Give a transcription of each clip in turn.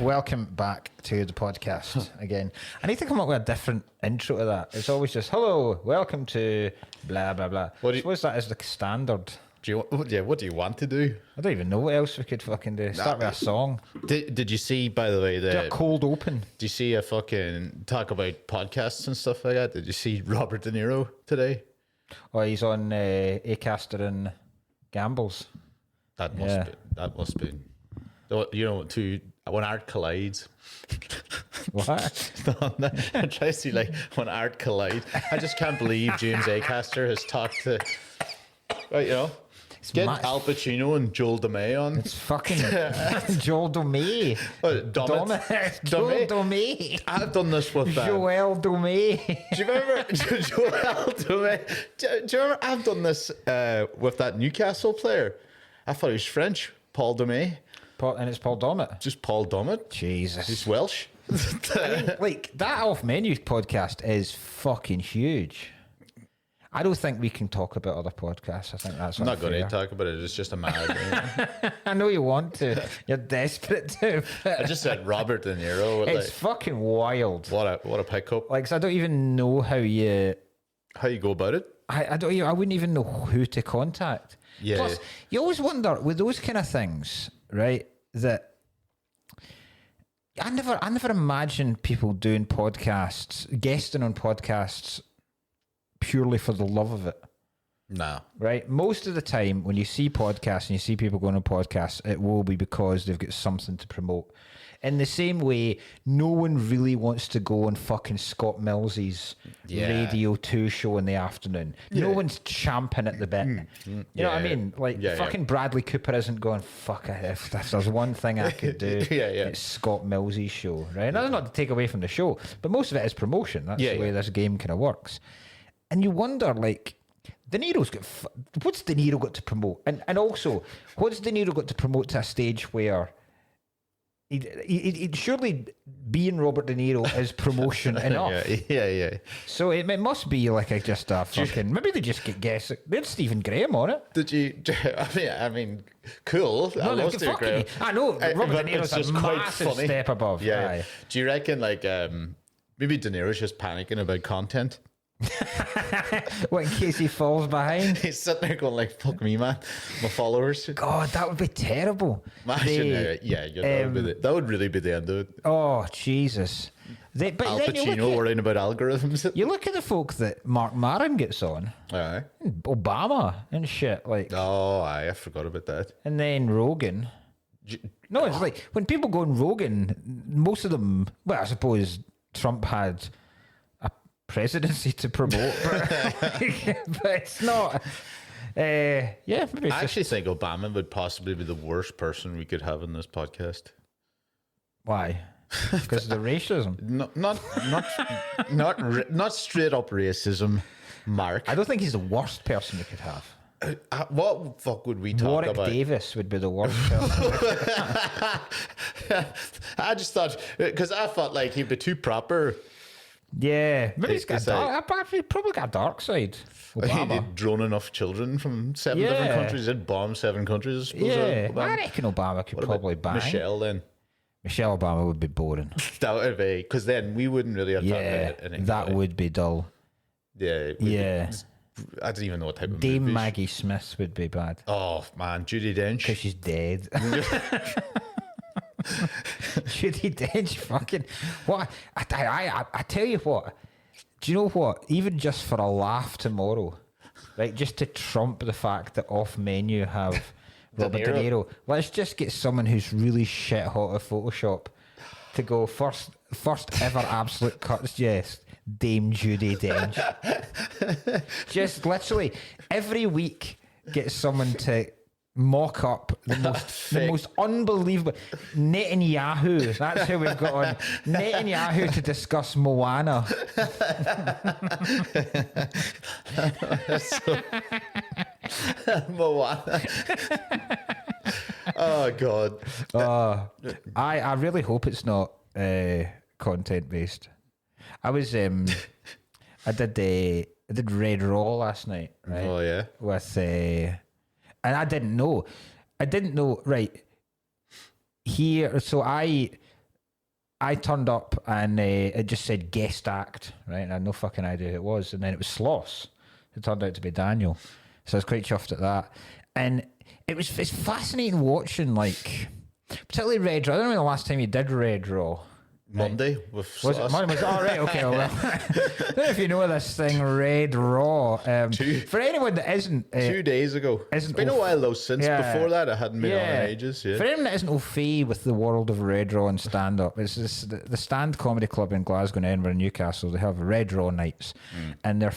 Welcome back to the podcast again. I need to come up with a different intro to that. It's always just, hello, welcome to blah, blah, blah. I suppose that is the standard. What do you want to do? I don't even know what else we could fucking do. Start with a song. Did you see, by the way, a cold open? Did you see a fucking talk about podcasts and stuff like that? Did you see Robert De Niro today? Oh, he's on Acaster and Gambles. That must be. You know, when art collides. What? I'm trying to see, like, when art collides. I just can't believe James Acaster has talked to, right, you know. Get Al Pacino and Joel Dommey on. It's fucking Joel Dommey. Joel Dommey. I've done this with Joel Dommey. Do you remember Joel Dommey? Do you remember I've done this with that Newcastle player? I thought he was French. Paul Dommey. And it's Paul Dommett. Just Paul Dommett. Jesus. He's Welsh. I mean, like, that Off Menu podcast is fucking huge. I don't think we can talk about other podcasts. I think that's I'm not going to talk about it. It's just a mad. I know you want to. You're desperate to. I just said Robert De Niro. It's fucking wild. What a pickup. Like, I don't even know how you go about it. I wouldn't even know who to contact. Yeah. Plus, you always wonder with those kind of things, right? That I never imagine people doing podcasts, guesting on podcasts purely for the love of it. No. Right? Most of the time when you see podcasts and you see people going on podcasts, it will be because they've got something to promote. In the same way, no one really wants to go on fucking Scott Mills's Radio 2 show in the afternoon. No one's champing at the bit. You know what I mean? Like, fucking Bradley Cooper isn't going, fuck it, if there's one thing I could do, it's Scott Mills's show, right? And that's not to take away from the show, but most of it is promotion. That's the way this game kind of works. And you wonder, like, De Niro's got... what's De Niro got to promote? And also, what's De Niro got to promote to a stage where... He'd surely being Robert De Niro is promotion enough. Yeah. So it must be like just a fucking... maybe they just get guessing. There's Stephen Graham on it. Did you... I mean, cool. I love Stephen Graham. I know, Robert De Niro's a massive step above. Yeah. Do you reckon, like, maybe De Niro's just panicking about content? What, in case he falls behind? He's sitting there going like, fuck me, man, my followers. God, that would be terrible. Imagine, that would really be the end of it. Oh, Jesus. Al Pacino worrying about algorithms. You look at the folk that Mark Maron gets on. Aye. Obama and shit. Like. Oh, I forgot about that. And then Rogan. No, it's like, when people go on Rogan, most of them, well, I suppose Trump had presidency to promote, but it's not. Maybe I actually think Obama would possibly be the worst person we could have in this podcast. Why? Because of the racism? Not straight up racism, Mark. I don't think he's the worst person we could have. What fuck would we talk Warwick about? Davis would be the worst person. I just thought, because I felt like he'd be too proper. Yeah, maybe he's got he probably got a dark side. Obama. He did drone enough children from 7 different countries. He did bomb 7 countries, I suppose. Yeah, I reckon Obama could probably bang. Michelle Obama would be boring. That would be, because then we wouldn't really have talked about anything. That would be dull. Yeah. I don't even know what type of Dame movies. Maggie Smith would be bad. Oh, man, Judi Dench. Because she's dead. Judi Dench, fucking what? I tell you what. Do you know what? Even just for a laugh tomorrow, right? Just to trump the fact that Off Menu have Robert De Niro. Let's just get someone who's really shit hot at Photoshop to go first ever absolute cuts. Yes, Dame Judi Dench. Just literally every week, get someone to mock up the most unbelievable Netanyahu. That's who we've got on. Netanyahu to discuss Moana. Moana. Oh God. I really hope it's not content based. I was I did Red Raw last night, right? Oh yeah. With and I didn't know, right here. So I I turned up and it just said guest act, right? And I had no fucking idea who it was. And then it was Sloss. It turned out to be Daniel. So I was quite chuffed at that. And it's fascinating watching, like, particularly Red Raw. I don't know the last time you did Red Raw. Monday with Was Sloss. it Monday? Oh, right, okay. Well, I don't know if you know this thing, Red Raw. For anyone that isn't... 2 days ago. It's been a while, though, since. Before that, I hadn't been on in ages. Yeah. For anyone that isn't au fait with the world of Red Raw and stand-up, it's the Stand Comedy Club in Glasgow and Edinburgh and Newcastle. They have Red Raw nights. And they're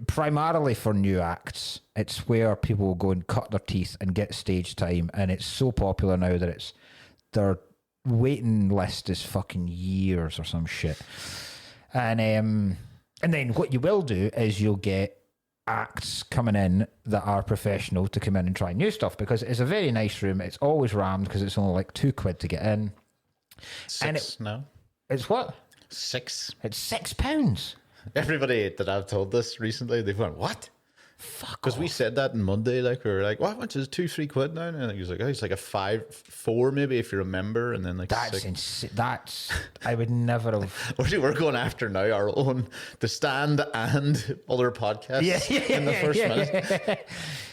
primarily for new acts. It's where people will go and cut their teeth and get stage time. And it's so popular now that their waiting list is fucking years or some shit. And then what you will do is you'll get acts coming in that are professional to come in and try new stuff, because it's a very nice room. It's always rammed because it's only like £2 to get in. Six now. It's what? 6. It's £6. Everybody that I've told this recently, they've gone, what? Fuck. Because we said that on Monday, like, we were like, what much is £2-3 now? And he was like, oh, it's like a 4 maybe if you remember, and then like that's 6. insane. That's, I would never have. Actually, we're going after now our own The Stand and other podcasts in the first minute.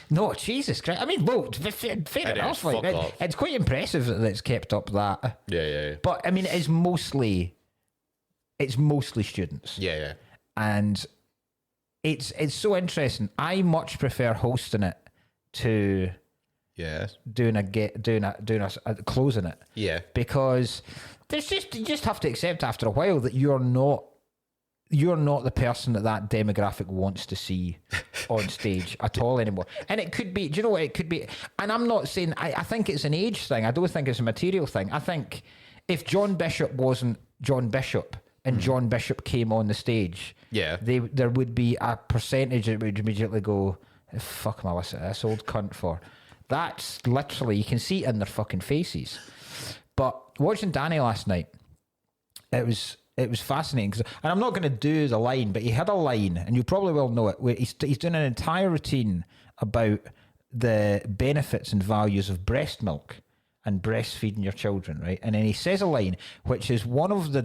No, Jesus Christ. I mean, well, fair enough. Like, it's quite impressive that it's kept up that. Yeah. But I mean, it's mostly students. Yeah. And it's so interesting. I much prefer hosting it to doing a closing it. Yeah. Because you just have to accept after a while that you're not the person that demographic wants to see on stage at all anymore. And it could be, do you know what it could be? And I'm not saying, I think it's an age thing. I don't think it's a material thing. I think if John Bishop wasn't John Bishop and John Bishop came on the stage, there would be a percentage that would immediately go, fuck am I listening to this old cunt for? That's literally, you can see it in their fucking faces. But watching Danny last night, it was fascinating, and I'm not going to do the line, but he had a line, and you probably will know it, where he's doing an entire routine about the benefits and values of breast milk and breastfeeding your children, right? And then he says a line which is one of the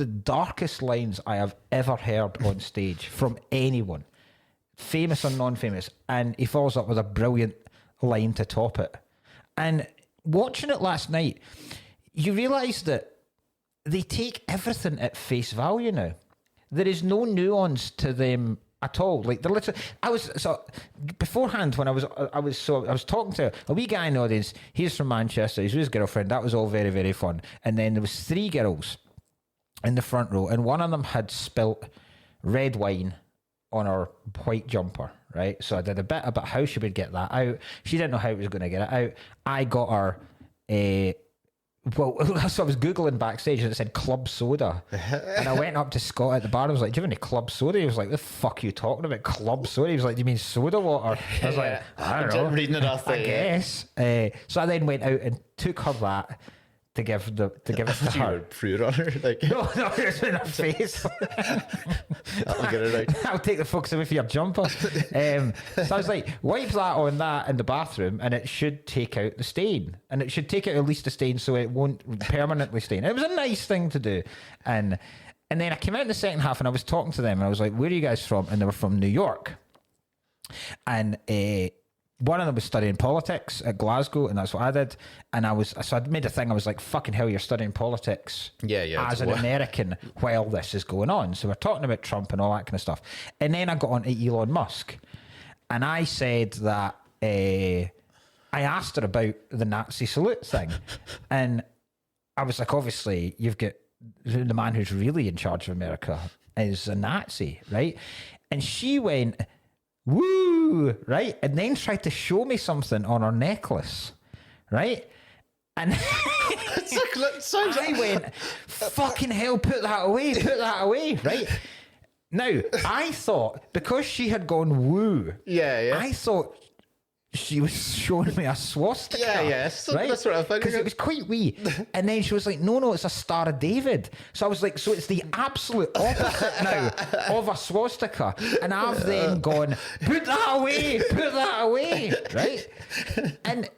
darkest lines I have ever heard on stage from anyone, famous or non-famous, and he follows up with a brilliant line to top it. And watching it last night, you realise that they take everything at face value now. There is no nuance to them at all. Like they're literally. Beforehand when I was talking to a wee guy in the audience. He's from Manchester. He's with his girlfriend. That was all very, very fun. And then there was 3 girls in the front row, and one of them had spilt red wine on her white jumper. Right. So I did a bit about how she would get that out. She didn't know how it was going to get it out. I got her so I was Googling backstage and it said club soda. And I went up to Scott at the bar and I was like, do you have any club soda? He was like, the fuck are you talking about? Club soda? He was like, do you mean soda water? I was like, I don't know. Reading it off there. I guess. So I then went out and took her that to give it to her. Threw it on her? Like, no, it was in her face. I'll get it out. I'll take the fucks away for your jumper. So I was like, wipe that on that in the bathroom and it should take out the stain. And it should take out at least the stain so it won't permanently stain. It was a nice thing to do. And then I came out in the second half and I was talking to them and I was like, where are you guys from? And they were from New York. And one of them was studying politics at Glasgow, and that's what I did. And I'd made a thing. I was like, "Fucking hell, you're studying politics, as an American while this is going on." So we're talking about Trump and all that kind of stuff. And then I got on to Elon Musk, and I said that I asked her about the Nazi salute thing, and I was like, "Obviously, you've got the man who's really in charge of America is a Nazi, right?" And she went, woo, right? And then tried to show me something on her necklace, right? And I went, fucking hell, put that away, right? Now, I thought, because she had gone woo, I thought she was showing me a swastika. So right? That's what I thought. Because it was quite wee. And then she was like, no, it's a Star of David. So I was like, so it's the absolute opposite now of a swastika. And I've then gone, put that away, right? And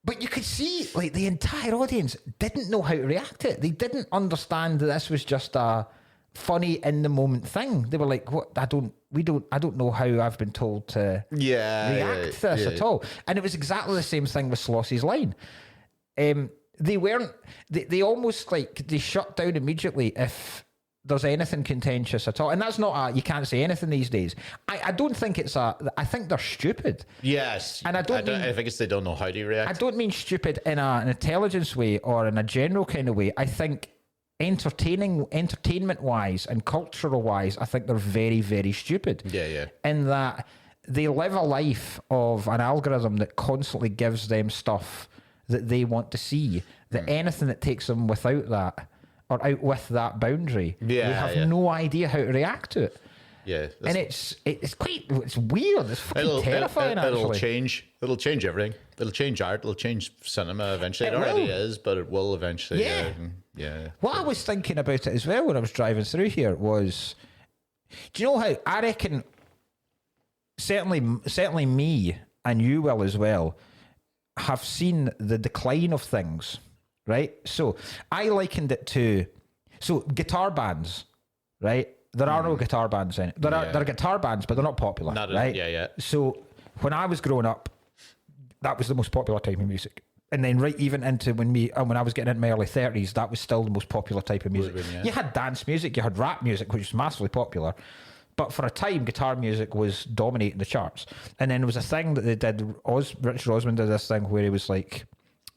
But you could see, like, the entire audience didn't know how to react to it. They didn't understand that this was just a funny in the moment thing. They were like, "What? I don't know how I've been told to react to this at all." And it was exactly the same thing with Sloss's line. They weren't. They almost like they shut down immediately if there's anything contentious at all. And that's not you can't say anything these days. I don't think it's I think they're stupid. Yes. And I think it's they don't know how to react. I don't mean stupid in an intelligence way or in a general kind of way. I think entertainment wise and cultural wise, I think they're very, very stupid. Yeah. In that they live a life of an algorithm that constantly gives them stuff that they want to see, that anything that takes them without that or out with that boundary, they have no idea how to react to it. Yeah, and it's weird. It's fucking terrifying. It'll change everything. It'll change art. It'll change cinema eventually. It already is, but it will eventually. Yeah. What I was thinking about it as well when I was driving through here was, do you know how I reckon? Certainly, me and you will as well have seen the decline of things, right? So I likened it to guitar bands, right? There are no guitar bands in it. There are guitar bands, but they're not popular, right? Yeah. So when I was growing up, that was the most popular type of music. And then right even into when I was getting into my early 30s, that was still the most popular type of music. You had dance music, you had rap music, which was massively popular. But for a time, guitar music was dominating the charts. And then there was a thing that they did, Richard Osman did this thing where he was like,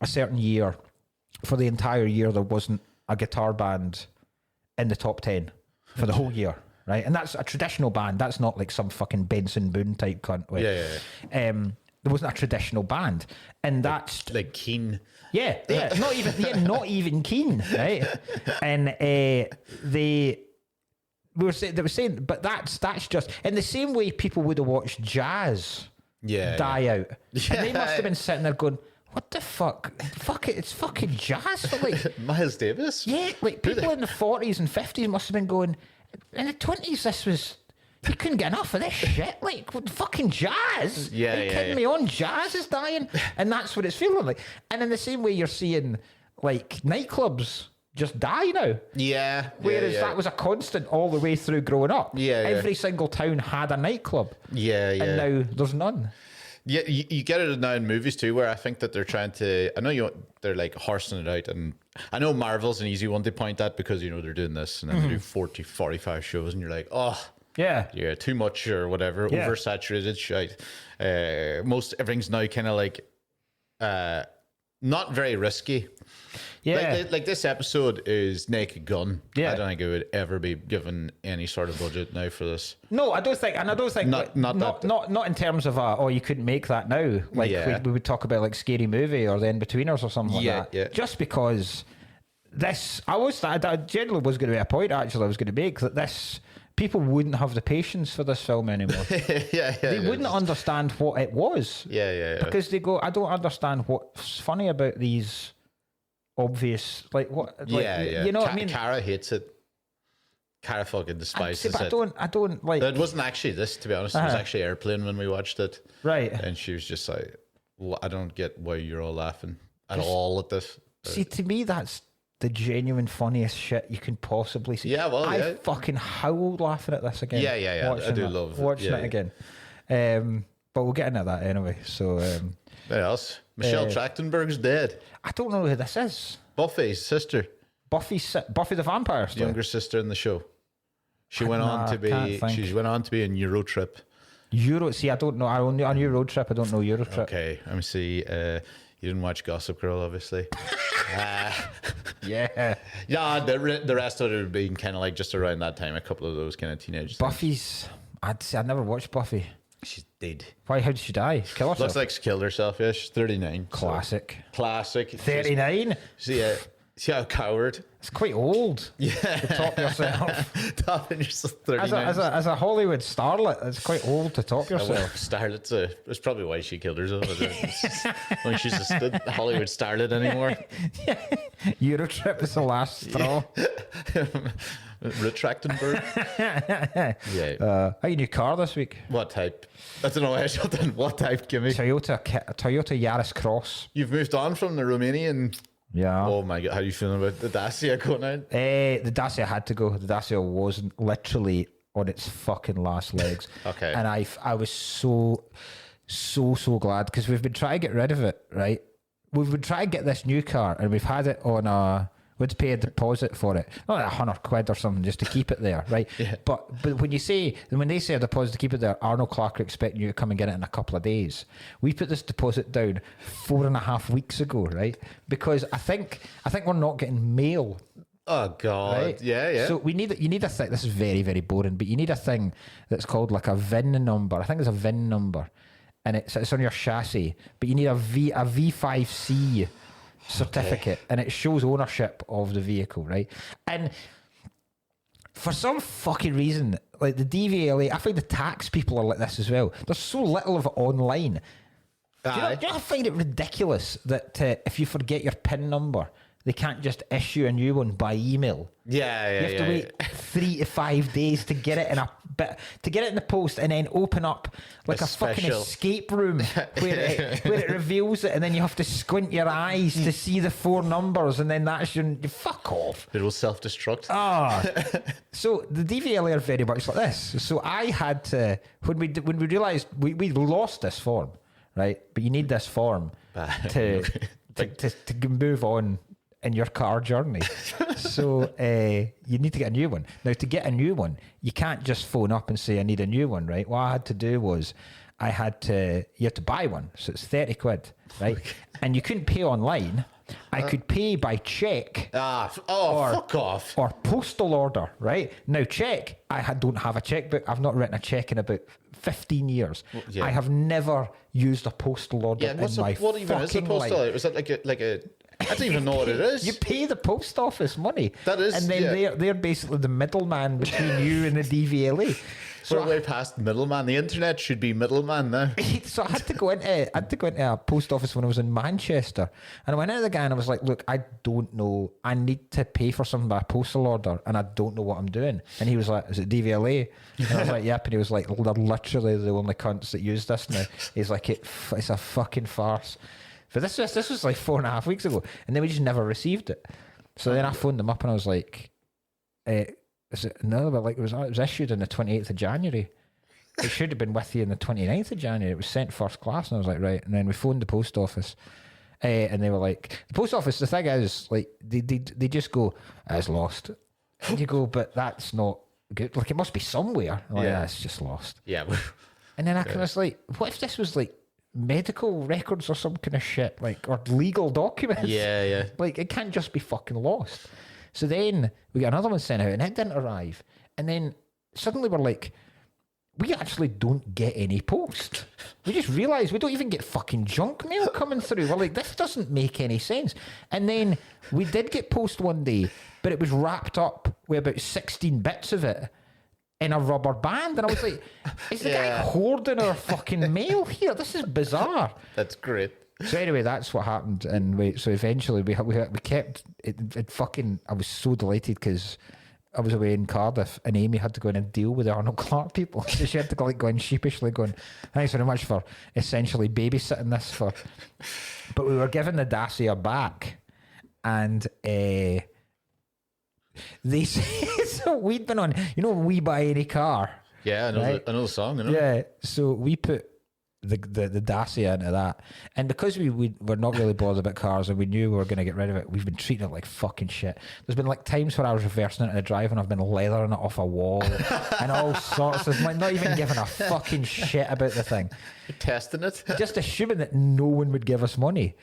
a certain year, for the entire year, there wasn't a guitar band in the top 10 for the whole year, right? And that's a traditional band. That's not like some fucking Benson Boone type cunt. Right? Yeah. There wasn't a traditional band. And that's... Like Keen. Yeah. Not even Keen, right? And they were saying, but that's just in the same way people would have watched jazz die out, and they must have been sitting there going, "What the fuck? Fuck it, it's fucking jazz." For like Miles Davis. Yeah, like people in the 40s and 50s must have been going. In the 20s, this was. You couldn't get enough of this shit. Like, what, fucking jazz? Are you kidding me? On jazz is dying, and that's what it's feeling like. And in the same way, you're seeing like nightclubs just die now. Yeah. Whereas that was a constant all the way through growing up. Every single town had a nightclub. And now there's none. Yeah, you get it now in movies too, where I think that they're trying to. I know they're like horsing it out, and I know Marvel's an easy one to point at because they're doing this, and then they do 45 shows, and you're like, oh. Yeah, too much or whatever, oversaturated shit. Everything's now kind of like not very risky. Yeah, like this episode is Naked Gun. Yeah, I don't think it would ever be given any sort of budget now for this. No, I don't think not in terms of you couldn't make that now. Like we would talk about like Scary Movie or The In-Betweeners or something like that. Yeah. Just because this, I generally was going to be a point actually I was going to make that this. People wouldn't have the patience for this film anymore. They wouldn't understand what it was. Yeah. Because they go, I don't understand what's funny about these obvious, like what? Like, you know what I mean? Cara hates it. Cara fucking despises it. I don't like. It wasn't actually this, to be honest. It was actually Airplane when we watched it. Right. And she was just like, I don't get why you're all laughing at all at this. See, to me, that's the genuine funniest shit you can possibly see. Yeah, well, I fucking howled laughing at this again. Yeah. I do love watching it again. But we'll get into that anyway. So, what else? Michelle Trachtenberg's dead. I don't know who this is. Buffy's sister. Buffy the Vampire Slayer. Younger sister in the show. She went on to be in Eurotrip. See, I don't know. I only on Eurotrip. I don't know Eurotrip. Okay, let me see. You didn't watch Gossip Girl, obviously. Yeah. The rest of it would be kind of like just around that time. A couple of those kind of teenage. Buffy's. I'd say I never watched Buffy. She's dead. Why? How did she die? Kill herself? Looks like she killed herself. Yeah, she's 39. Classic. Classic. 39. See, Yeah, coward. It's quite old. Yeah. To top yourself. Topping yourself 39. As a Hollywood starlet, it's quite old to top yourself. Starlet's that's probably why she killed herself. When she's a Hollywood starlet anymore. Eurotrip is the last straw. Retractenberg. Yeah. How your new car this week? What type? I don't know. I shot in what type? Give me. Toyota Yaris Cross. You've moved on from the Romanian. Yeah. Oh my god, how are you feeling about the Dacia going out? The Dacia had to go. The Dacia was literally on its fucking last legs. Okay. And I was so glad because we've been trying to get rid of it, right? We've been trying to get this new car and we've had it on we'd pay a deposit for it, not £100 or something, just to keep it there, right? Yeah. But when they say a deposit to keep it there, Arnold Clark are expecting you to come and get it in a couple of days. We put this deposit down 4.5 weeks ago, right? Because I think we're not getting mail. Oh god, right? yeah. So you need a thing. This is very, very boring, but you need a thing that's called like a VIN number. I think it's a VIN number, and it's on your chassis. But you need a V5C certificate, and it shows ownership of the vehicle, right? And for some fucking reason, like the DVLA, I think the tax people are like this as well. There's so little of it online. Do you not find it ridiculous that if you forget your PIN number, they can't just issue a new one by email? Yeah. You have to wait 3 to 5 days to get it in the post, and then open up like a fucking escape room where it reveals it, and then you have to squint your eyes to see the 4 numbers, and then that's your fuck off. It will self-destruct. So the DVLA are very much like this. So I had to when we realised we lost this form, right? But you need this form to move on in your car journey. So you need to get a new one. Now, to get a new one, you can't just phone up and say I need a new one, right? What I had to do was you had to buy one. So it's 30 quid, right? And you couldn't pay online. I could pay by check. Fuck off. Or postal order, right? Now, check, don't have a checkbook. I've not written a check in about 15 years. Yeah. I have never used a postal order in my what even is a fucking postal life. order? Is that like a I don't even know what it is. You pay the post office money. That is, and then they're basically the middleman between you and the DVLA. So we're way past middleman. The internet should be middleman now. So I had to go into a post office when I was in Manchester, and I went into the guy and I was like, "Look, I don't know. I need to pay for something by postal order, and I don't know what I'm doing." And he was like, "Is it DVLA?" And I was like, "Yep." And he was like, "They're literally the only cunts that use this now." He's like, "It's a fucking farce." But this was like 4.5 weeks ago, and then we just never received it. So then I phoned them up and I was like, "Is it no?" But like it was issued on the 28th of January. It should have been with you on the 29th of January. It was sent first class, and I was like, right. And then we phoned the post office, and they were like, the post office. The thing is, like, they just go, "It's lost." And you go, "But that's not good. Like, it must be somewhere." I'm like, Yeah. It's just lost. Yeah. And then I was like, what if this was like medical records or some kind of shit, like, or legal documents? Yeah. Like, it can't just be fucking lost. So then we got another one sent out and it didn't arrive. And then suddenly we're like, we actually don't get any post. We just realised we don't even get fucking junk mail coming through. We're like, this doesn't make any sense. And then we did get post one day, but it was wrapped up with about 16 bits of it in a rubber band. And I was like, is the guy hoarding our fucking mail here? This is bizarre. That's great. So anyway, that's what happened, and so eventually we kept it. Fucking, I was so delighted because I was away in Cardiff, and Amy had to go in and deal with the Arnold Clark people. So she had to go in sheepishly, going, "Thanks very much for essentially babysitting this for." But we were given the Dacia back, and they said, so we'd been on, when we buy any car. Yeah, I know the song. I know. Yeah, so we put the Dacia into that, and because we were not really bothered about cars and we knew we were going to get rid of it, we've been treating it like fucking shit. There's been like times where I was reversing into the drive and I've been leathering it off a wall and all sorts of, like, not even giving a fucking shit about the thing. You're testing it. Just assuming that no one would give us money.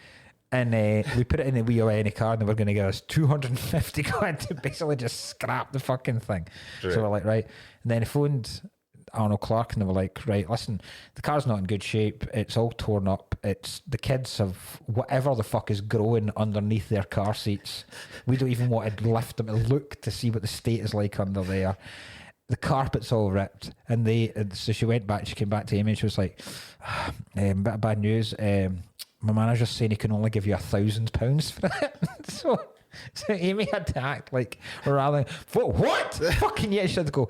And we put it in the wee any car, and they were going to give us 250 quid to basically just scrap the fucking thing. Right. So we're like, right. And then I phoned Arnold Clark, and they were like, right, listen, the car's not in good shape. It's all torn up. It's the kids have whatever the fuck is growing underneath their car seats. We don't even want to lift them to look to see what the state is like under there. The carpet's all ripped, and so she went back. She came back to Amy, and she was like, bit of bad news. My manager's saying he can only give you £1,000 for it. So Amy had to act like rather what? Fucking yeah, she had to go.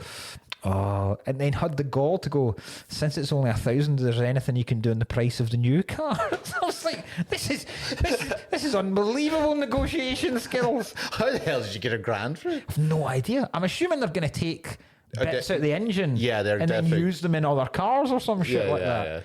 Oh, and then had the gall to go. Since it's only 1,000, is there anything you can do in the price of the new car? I was like, this is unbelievable negotiation skills. How the hell did you get £1,000 for it? I've no idea. I'm assuming they're going to take bits out of the engine, and then use them in other cars or some shit like that. Yeah.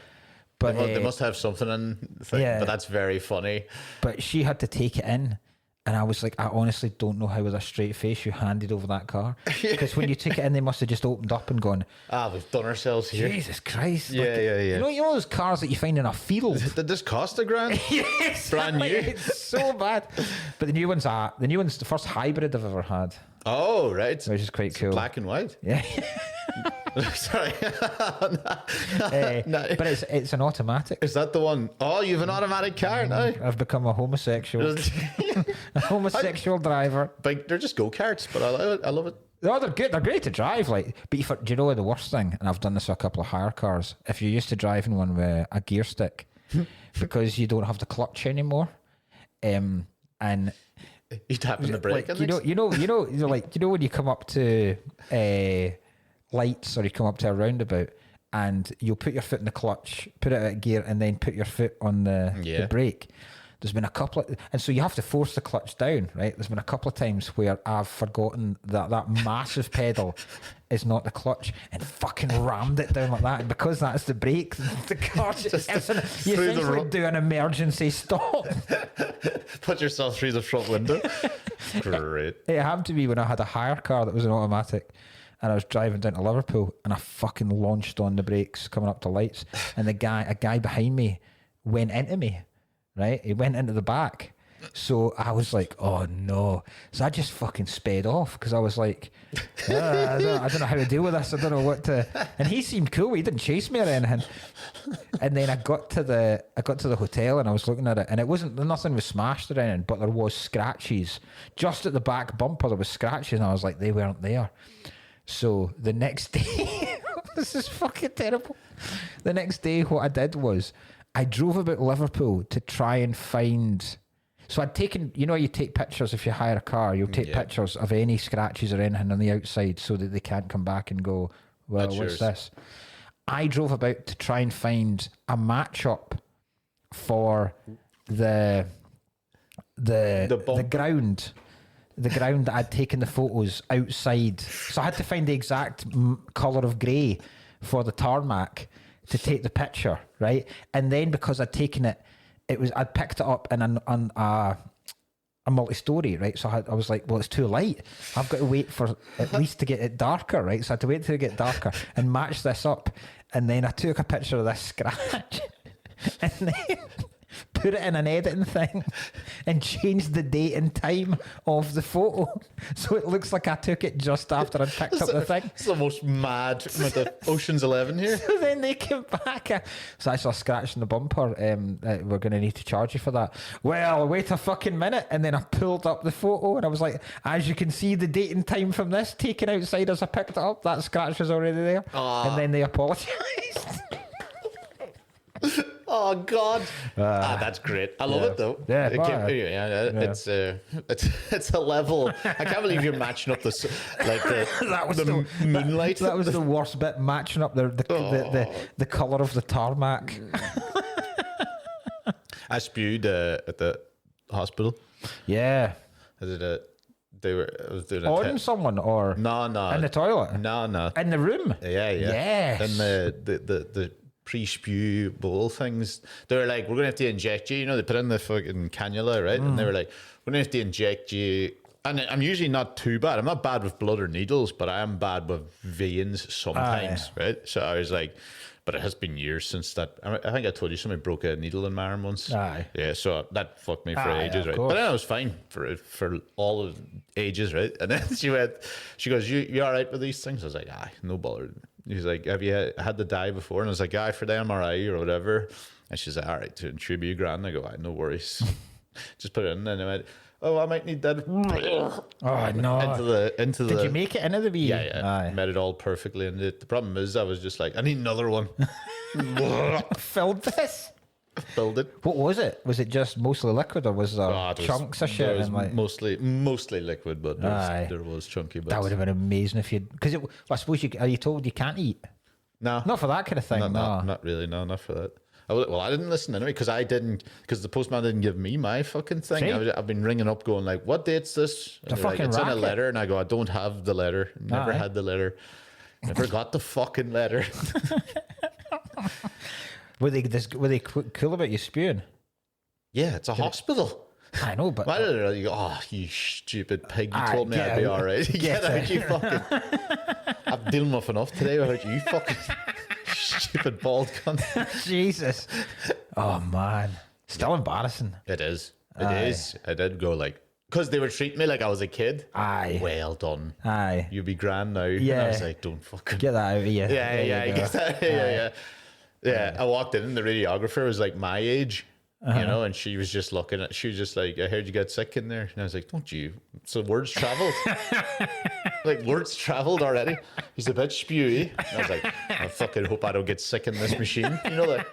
But they must have something in the thing, but that's very funny. But she had to take it in, and I was like, I honestly don't know how with a straight face you handed over that car, because when you took it in, they must have just opened up and gone, we've done ourselves here. Jesus Christ. Yeah. You know those cars that you find in a field? Did this cost £1,000? Yes. Brand new. It's so bad. But the new one's the first hybrid I've ever had. Oh, right. Which is quite cool. Black and white? Yeah. Sorry. No. But it's an automatic. Is that the one? Oh, you have an automatic car now? I've become a homosexual. A homosexual driver. They're just go-karts, but I love it. No, they're good. They're great to drive. Like, but do you know the worst thing? And I've done this with a couple of hire cars. If you're used to driving one with a gear stick, because you don't have the clutch anymore, and you tap in the brake. Like, you know when you come up to lights or you come up to a roundabout, and you'll put your foot in the clutch, put it out of gear, and then put your foot on the brake. There's been a couple of, and so you have to force the clutch down, right? There's been a couple of times where I've forgotten that massive pedal is not the clutch and fucking rammed it down like that. And because that's the brake, the car you essentially do an emergency stop. Put yourself through the front window. Great. It happened to me when I had a hire car that was an automatic. And I was driving down to Liverpool, and I fucking launched on the brakes coming up to lights, and a guy behind me went into me. Right, he went into the back, so I was like, "Oh no!" So I just fucking sped off because I was like, I don't know how to deal with this. I don't know what to. And he seemed cool. He didn't chase me or anything. And then I got to the hotel, and I was looking at it, and nothing was smashed or anything, but there was scratches just at the back bumper. There was scratches, and I was like, they weren't there. So the next day, this is fucking terrible. The next day, what I did was, I drove about Liverpool to try and find. So I'd taken, you take pictures if you hire a car, you'll take pictures of any scratches or anything on the outside so that they can't come back and go, well, what's this? I drove about to try and find a match-up for the ground. The ground that I'd taken the photos outside. So I had to find the exact colour of grey for the tarmac to take the picture, right? And then because I'd taken it, I'd picked it up in a multi-story, right? So I was like, well, it's too light. I've got to wait for at least to get it darker, right? So I had to wait till it get darker and match this up. And then I took a picture of this scratch and then put it in an editing thing and changed the date and time of the photo so it looks like I took it just after I'd picked up the thing. It's the most mad with the Ocean's 11 here. So then they came back. So I saw a scratch in the bumper. We're going to need to charge you for that. Well, wait a fucking minute. And then I pulled up the photo and I was like, as you can see, the date and time from this taken outside as I picked it up, that scratch was already there. And then they apologised. Oh God, that's great. I love it though. Yeah, it's a level. I can't believe you're matching up the moonlight. That was the worst bit, matching up the colour of the tarmac. I spewed at the hospital. Yeah, I was doing on someone or no in the toilet. No in the room. Yeah. Yes. And the pre-spew bowl things, they were like, we're gonna have to inject you, they put in the fucking cannula, right? And they were like, we're gonna have to inject you. And I'm usually not too bad, I'm not bad with blood or needles, but I am bad with veins sometimes. Right? So I was like, but it has been years since that. I think I told you somebody broke a needle in my arm once. Yeah, so that fucked me for ages, right? But then I was fine for all of ages, right? And then she goes, you all right with these things? I was like, no bother. He's like, have you had to die before? And I was like, yeah, for the MRI or whatever. And she's like, all right, it should be grand. I go, no worries. Just put it in. And I went, oh, I might need that. Oh, no. Into Did you make it into the wee? Yeah. Aye. Made it all perfectly. And the problem is, I was just like, I need another one. Filled this? Filled it. What was it? Was it just mostly liquid, or was there chunks of shit? It was And like, mostly liquid, but there was chunky bits. that would have been amazing if you'd. Because I suppose are you told you can't eat? No. Not for that kind of thing. No. Not really. No, not for that. I didn't listen anyway because the postman didn't give me my fucking thing. See? I've been ringing up going like, what date's this? And It's a they're like, fucking it's in a racket. letter. And I go, I don't have the letter. Never had the letter. Never got the fucking letter. Were they cool about you spewing? Yeah, it's a hospital. I know, but Why did you go, oh, you stupid pig, you told me get I'd be out. all right. Get out, you fucking... I'm dealing with enough today without you fucking stupid bald cunt. Jesus. Oh, man. Still embarrassing. It is. It is. I did go like... Because they were treating me like I was a kid. Aye. Well done. Aye. You be grand now. Yeah. And I was like, don't fucking... Get that out of you. There you go. Get that. Yeah. I walked in and the radiographer was like my age. You know, and she was just looking at, she was just like, I heard you got sick in there. And I was like, don't you? So words traveled. Like, words traveled already. He's a bit spewy. And I was like, I fucking hope I don't get sick in this machine. You know that?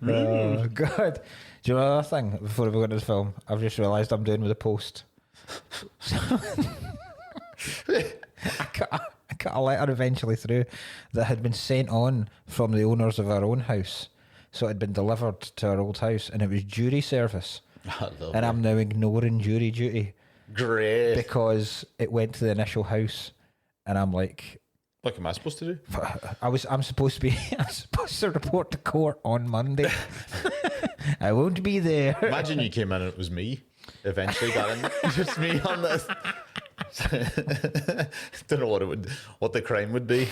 Oh, God. Do you know another thing before we go into the film? I've just realised I'm doing with a post. I got a letter eventually through that had been sent on from the owners of our own house. So it had been delivered to our old house, and it was jury service. And I'm now ignoring jury duty. Great. Because it went to the initial house, and I'm like, What am I supposed to do? I'm supposed to report to court on Monday. I won't be there. Imagine you came in and it was me. Eventually got in. Just me on this. Don't know what the crime would be.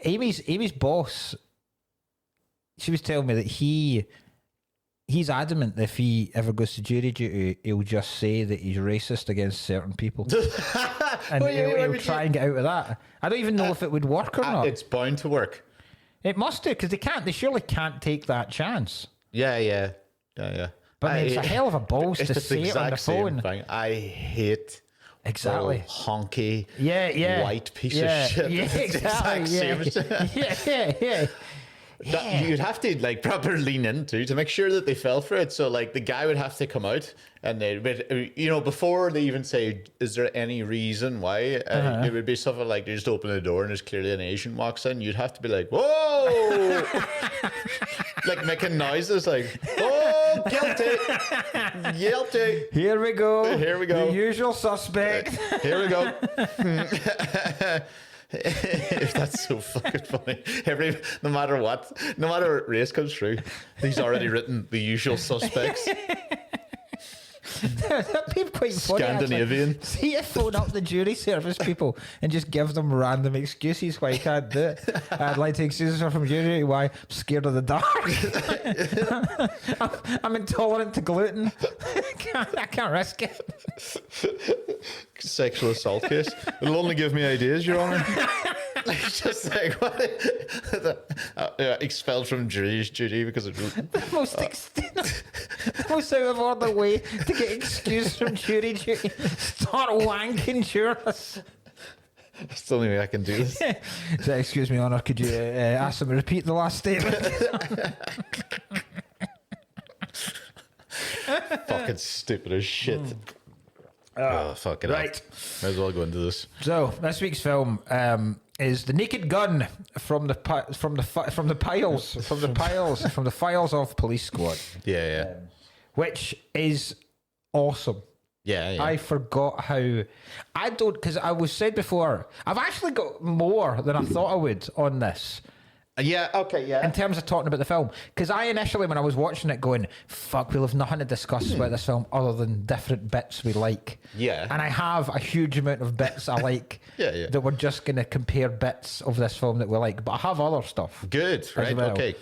Amy's boss, she was telling me that he's adamant that if he ever goes to jury duty, he'll just say that he's racist against certain people. And he'll try and get out of that. I don't even know if it would work or not. It's bound to work. It must do, because they surely can't take that chance. Yeah. But it's a hell of a balls to say it on the phone. Thing. I hate exactly honky white piece of shit. Yeah, exactly. Yeah. You'd have to like proper lean into to make sure that they fell for it. So like the guy would have to come out and before they even say, is there any reason why? It would be something like they just open the door and there's clearly an Asian walks in. You'd have to be like, whoa, like making noises like, oh, guilty. Here we go. The usual suspect. Here we go. That's so fucking funny. No matter what race comes through, he's already written the usual suspects. That'd be quite funny. Scandinavian. Actually. See if phone up the jury service people and just give them random excuses why you can't do it. I'd like to excuse her from jury why I'm scared of the dark. I'm intolerant to gluten. I can't risk it. Sexual assault case. It'll only give me ideas, Your Honour. Just like what? Expelled from jury duty because of the most out of order way to get excused from jury duty. Start wanking jurors. That's the only way I can do this. So, excuse me, Honour, could you ask them to repeat the last statement? Fucking stupid as shit. Oh, fuck it. Right. Might as well go into this. So, this week's film is The Naked Gun from the files of Police Squad. Yeah. Which is awesome. Yeah. I forgot how because I was said before, I've actually got more than I thought I would on this. Yeah, okay, yeah. In terms of talking about the film. Because I initially, when I was watching it, going, fuck, we'll have nothing to discuss about this film other than different bits we like. Yeah. And I have a huge amount of bits I like yeah. that we're just going to compare bits of this film that we like. But I have other stuff. Good, right, well. Okay.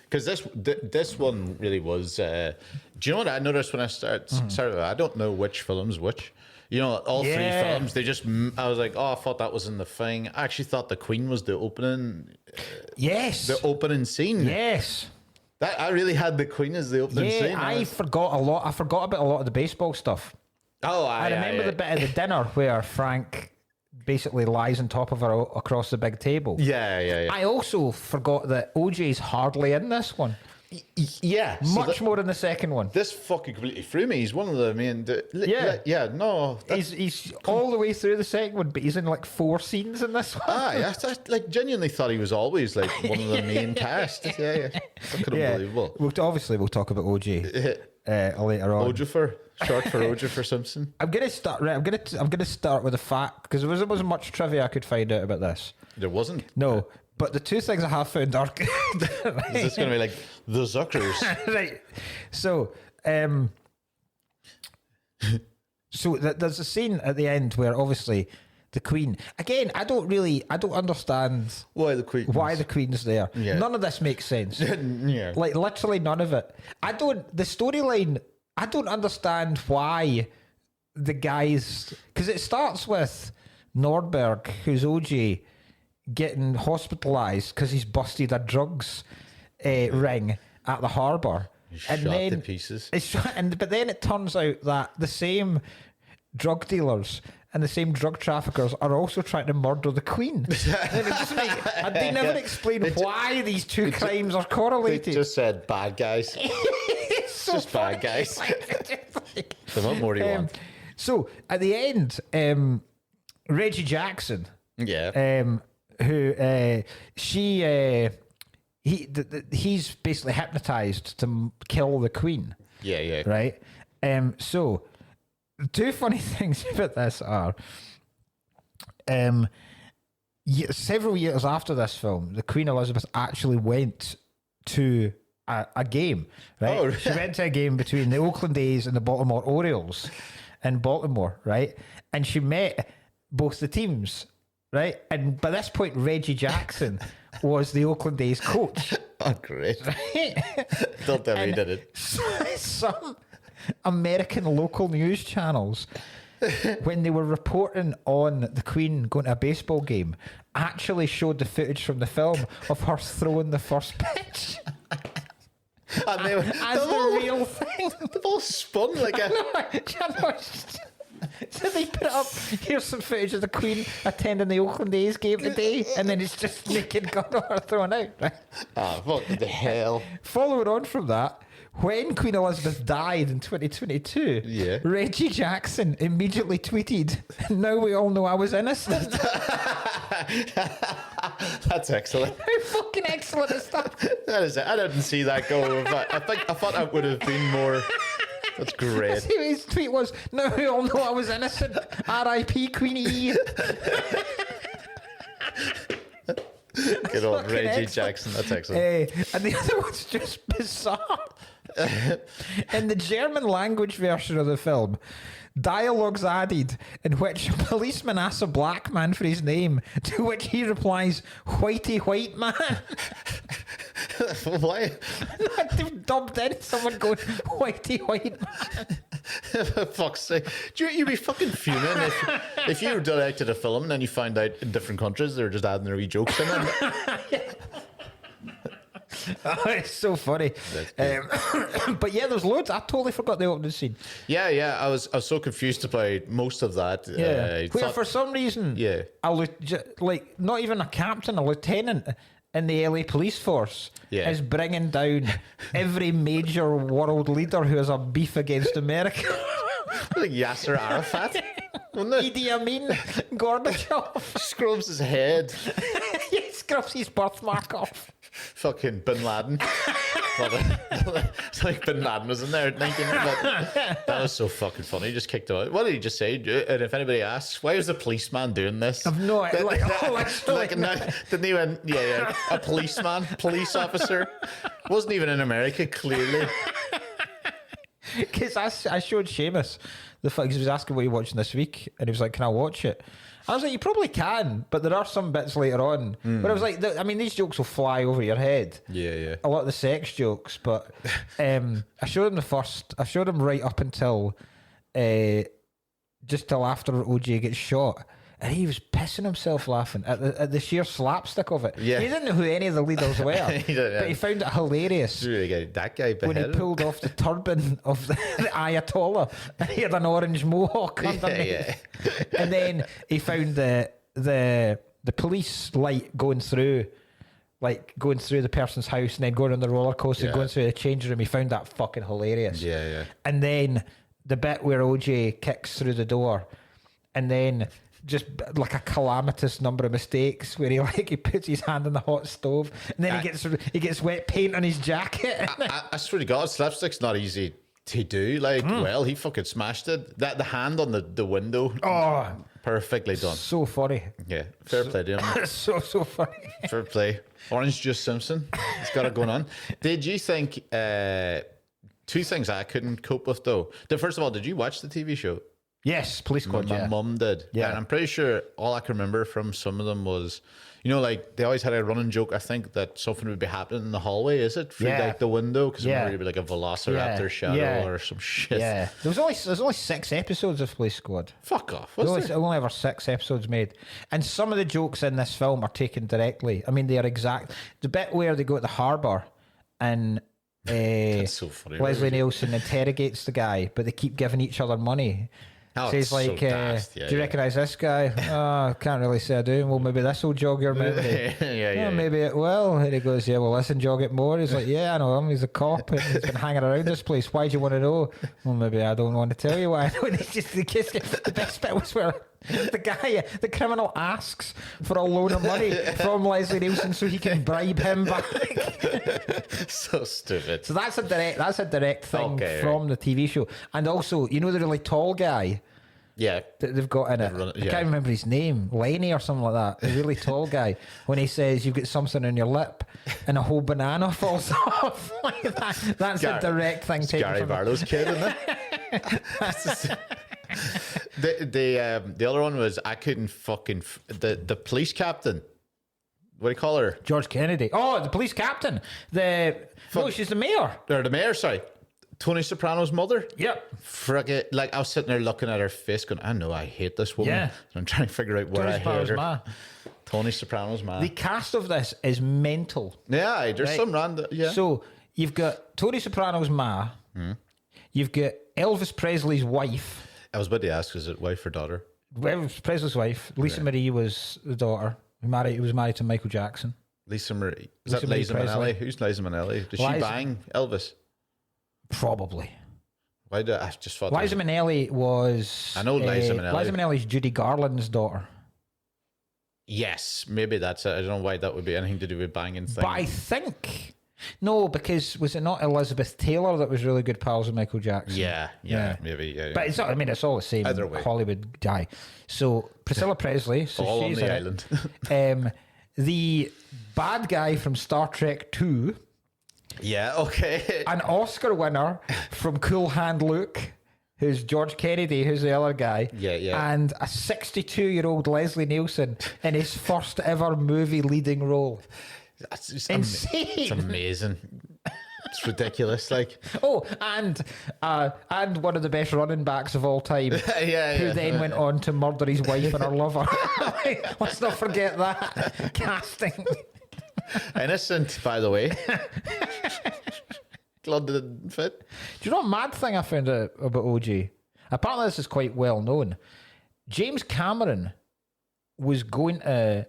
Because this one really was... do you know what I noticed when I started? I don't know which film's which. You know, all three Yeah. films, they just, I was like, oh, I thought that was in the thing. I actually thought the Queen was the opening Yes. scene. Yes. That I really had the Queen as the opening scene. Yeah, I forgot a lot. I forgot about a lot of the baseball stuff. Oh, I remember the bit of the dinner where Frank basically lies on top of her across the big table. Yeah. I also forgot that OJ's hardly in this one. Yeah. Much more in the second one. This fucking completely threw me. He's one of the main. Yeah. No. He's all the way through the second one, but he's in like 4 scenes in this one. I like genuinely thought he was always like one of the main cast. Yeah. Fucking unbelievable. We'll talk about OJ later on. Ojifer, short for Ojifer Simpson. I'm gonna start. Right, I'm gonna start with a fact because there wasn't much trivia I could find out about this. There wasn't. No, but the 2 things I have found are good. Is this going to be like the Zuckers? Right. So, there's a scene at the end where obviously the Queen. Again, I don't understand Why the Queen? why the Queen's there. Yeah. None of this makes sense. Yeah. Like literally none of it. The storyline. I don't understand why the guys, because it starts with Nordberg, who's OJ, getting hospitalised because he's busted a drugs ring at the harbour, Shot to pieces. But then it turns out that the same drug dealers and the same drug traffickers are also trying to murder the Queen. And they never explain why these two crimes are They correlated. just said bad guys. It's so just bad funny. guys. So what more do you want? So at the end, Reggie Jackson, Yeah. he's basically hypnotized to kill the Queen, Yeah. right? So the 2 funny things about this are, several years after this film, the Queen Elizabeth actually went to a game, right? Oh, She went to a game between the Oakland A's and the Baltimore Orioles in Baltimore, right? And she met both the teams, right? And by this point, Reggie Jackson was the Oakland A's coach. Oh, great. Right? Don't tell me you did it. Some American local news channels, when they were reporting on the Queen going to a baseball game, actually showed the footage from the film of her throwing the first pitch. And they were, As the real thing. they've all spun like a. So they put it up. Here's some footage of the Queen attending the Oakland A's game today, and then it's just naked gun of her thrown out. Right? Ah, what the hell? Following on from that, when Queen Elizabeth died in 2022, Yeah. Reggie Jackson immediately tweeted, "Now we all know I was innocent." That's excellent. How fucking excellent is that? That is it. I didn't see that go. I thought that would have been more. That's great. His tweet was, "Now we all know I was innocent. R.I.P. Queenie." Good old fucking Reggie excellent. Jackson. That's excellent. And the other one's just bizarre. In the German language version of the film, dialogue's added in which a policeman asks a black man for his name, to which he replies, "Whitey white man." Why? They've dubbed in someone going, "Whitey white man." For fuck's sake. You'd be fucking fuming if you directed a film and then you find out in different countries they're just adding their wee jokes in it. Oh, it's so funny. But yeah, there's loads. I totally forgot the opening scene. Yeah. I was so confused about most of that. Yeah. Where for some reason, Yeah. like not even a captain, a lieutenant in the LA police force Yeah. is bringing down every major world leader who has a beef against America. Like Yasser Arafat. Wasn't it? Idi Amin, Gorbachev. Scrubs his head. He scrubs his birthmark off. Fucking Bin Laden. It's like Bin Laden was in there at 19. That was so fucking funny. He just kicked him out. What did he just say? And if anybody asks, why was the policeman doing this? I've no idea. Didn't he went, yeah, a policeman, police officer. Wasn't even in America, clearly. Because I showed Seamus the fact he was asking what you're watching this week, and he was like, "Can I watch it?" I was like, "You probably can, but there are some bits later on." But I was like, I mean, these jokes will fly over your head. Yeah. A lot of the sex jokes, but I showed him I showed him right up until just till after OJ gets shot. And he was pissing himself laughing at the sheer slapstick of it. Yeah. He didn't know who any of the leaders were, but he found it hilarious That guy when he beheaded. pulled off the turban of the Ayatollah and he had an orange mohawk underneath. And then he found the police light going through the person's house and then going on the roller coaster, going through the change room. He found that fucking hilarious. Yeah. And then the bit where OJ kicks through the door and then just like a calamitous number of mistakes where he puts his hand in the hot stove and then he gets wet paint on his jacket. I swear to God, slapstick's not easy to do. Well, he fucking smashed it. The hand on the window. Oh, perfectly done. so funny. Yeah, fair play to him. so funny. Fair play. Orange Juice Simpson. He's got it going on. Did you think two things I couldn't cope with though? First of all, did you watch the TV show? Yes, Police Squad. My mum did. Yeah. And I'm pretty sure all I can remember from some of them was, they always had a running joke, I think, that something would be happening in the hallway, is it? Through the window? Because it would be like a velociraptor shadow or some shit. Yeah. There's only 6 episodes of Police Squad. Fuck off. There's only ever 6 episodes made. And some of the jokes in this film are taken directly. I mean, they are exact. The bit where they go to the harbour and That's so funny. Leslie Nielsen interrogates the guy, but they keep giving each other money. Says so daft. do you recognise this guy? Oh, can't really say I do. Well, maybe this will jog your memory. Maybe it will. And he goes, yeah, well, listen, jog it more. He's like, yeah, I know him. He's a cop and he's been hanging around this place. Why do you want to know? Well, maybe I don't want to tell you why. I know. And it's just the best bit was where the criminal asks for a loan of money from Leslie Nielsen so he can bribe him back. So stupid. So that's a direct thing from the TV show. And also, the really tall guy. Yeah. That they've got in it. I can't remember his name. Lenny or something like that. A really tall guy. When he says you've got something on your lip and a whole banana falls off. Like that. That's a direct thing taken Gary from Barlow's kid, isn't it? The other one was I couldn't fucking the police captain. What do you call her? George Kennedy. Oh, the police captain. No, she's the mayor. Or the mayor, sorry. Tony Soprano's mother. Yep. Frickin', I was sitting there looking at her face going, I know I hate this woman. Yeah. And I'm trying to figure out where I hate her. Ma. Tony Soprano's ma. The cast of this is mental. Yeah, there's some random. Yeah. So you've got Tony Soprano's ma. You've got Elvis Presley's wife. I was about to ask, is it wife or daughter? Elvis Presley's wife. Lisa Marie was the daughter. He was married to Michael Jackson. Lisa Marie. Is that Liza Minnelli? Who's Liza Minnelli? Did she bang Elvis? Probably. Why did I just thought Liza Minnelli was... I know Liza Minnelli. Liza Minnelli's Judy Garland's daughter. Yes, maybe that's it. I don't know why that would be anything to do with banging things. But I think... No, because was it not Elizabeth Taylor that was really good pals with Michael Jackson? Yeah, maybe. Yeah. But it's not, it's all the same Either way. Hollywood guy. So Priscilla Presley, so all she's on the in island. it. The bad guy from Star Trek 2, Yeah, okay. an Oscar winner from Cool Hand Luke, who's George Kennedy, who's the other guy. Yeah. And a 62-year-old Leslie Nielsen in his first ever movie leading role. It's Insane. It's amazing. It's ridiculous. And one of the best running backs of all time, who then went on to murder his wife and her lover. Let's not forget that casting. Innocent, by the way. Glad it didn't fit. Do you know what mad thing I found out about OG? Apparently this is quite well known. James Cameron was going to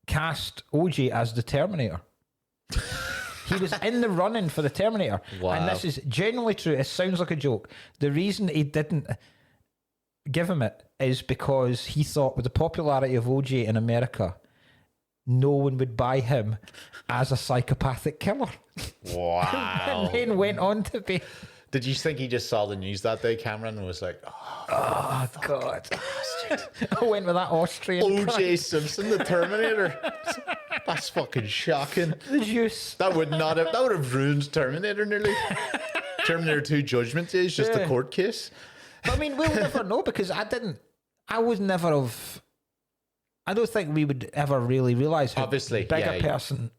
cast OG as the Terminator. He was in the running for the Terminator. Wow. And this is genuinely true. It sounds like a joke. The reason he didn't give him it is because he thought with the popularity of OG in America, no one would buy him as a psychopathic killer. Wow. And then went on to be... Did you think he just saw the news that day, Cameron, and was like, Oh, God. I went with that Austrian O.J. Simpson, the Terminator? That's fucking shocking. The juice. That would have ruined Terminator nearly. Terminator 2 Judgment Day is just a court case. But I mean, we'll never know because I I don't think we would ever really realise how Obviously, big a yeah. person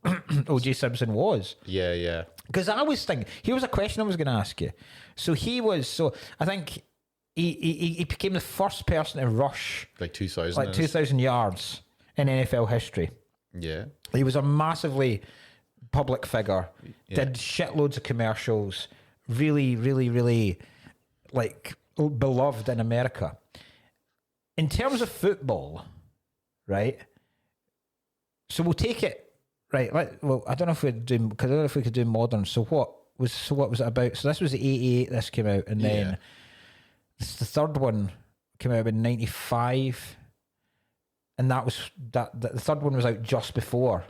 O.J. Simpson was. Yeah. Because I was thinking, here was a question I was going to ask you. So I think he became the first person to rush Like 2000. like 2,000 yards in NFL history. Yeah. He was a massively public figure, did shitloads of commercials, really, really, really like beloved in America. In terms of football, right? So we'll take it, right? Well, I don't know if we could do modern. So what was it about? So this was the 88. This came out, and then the third one came out in 95, and that was that. The third one was out just before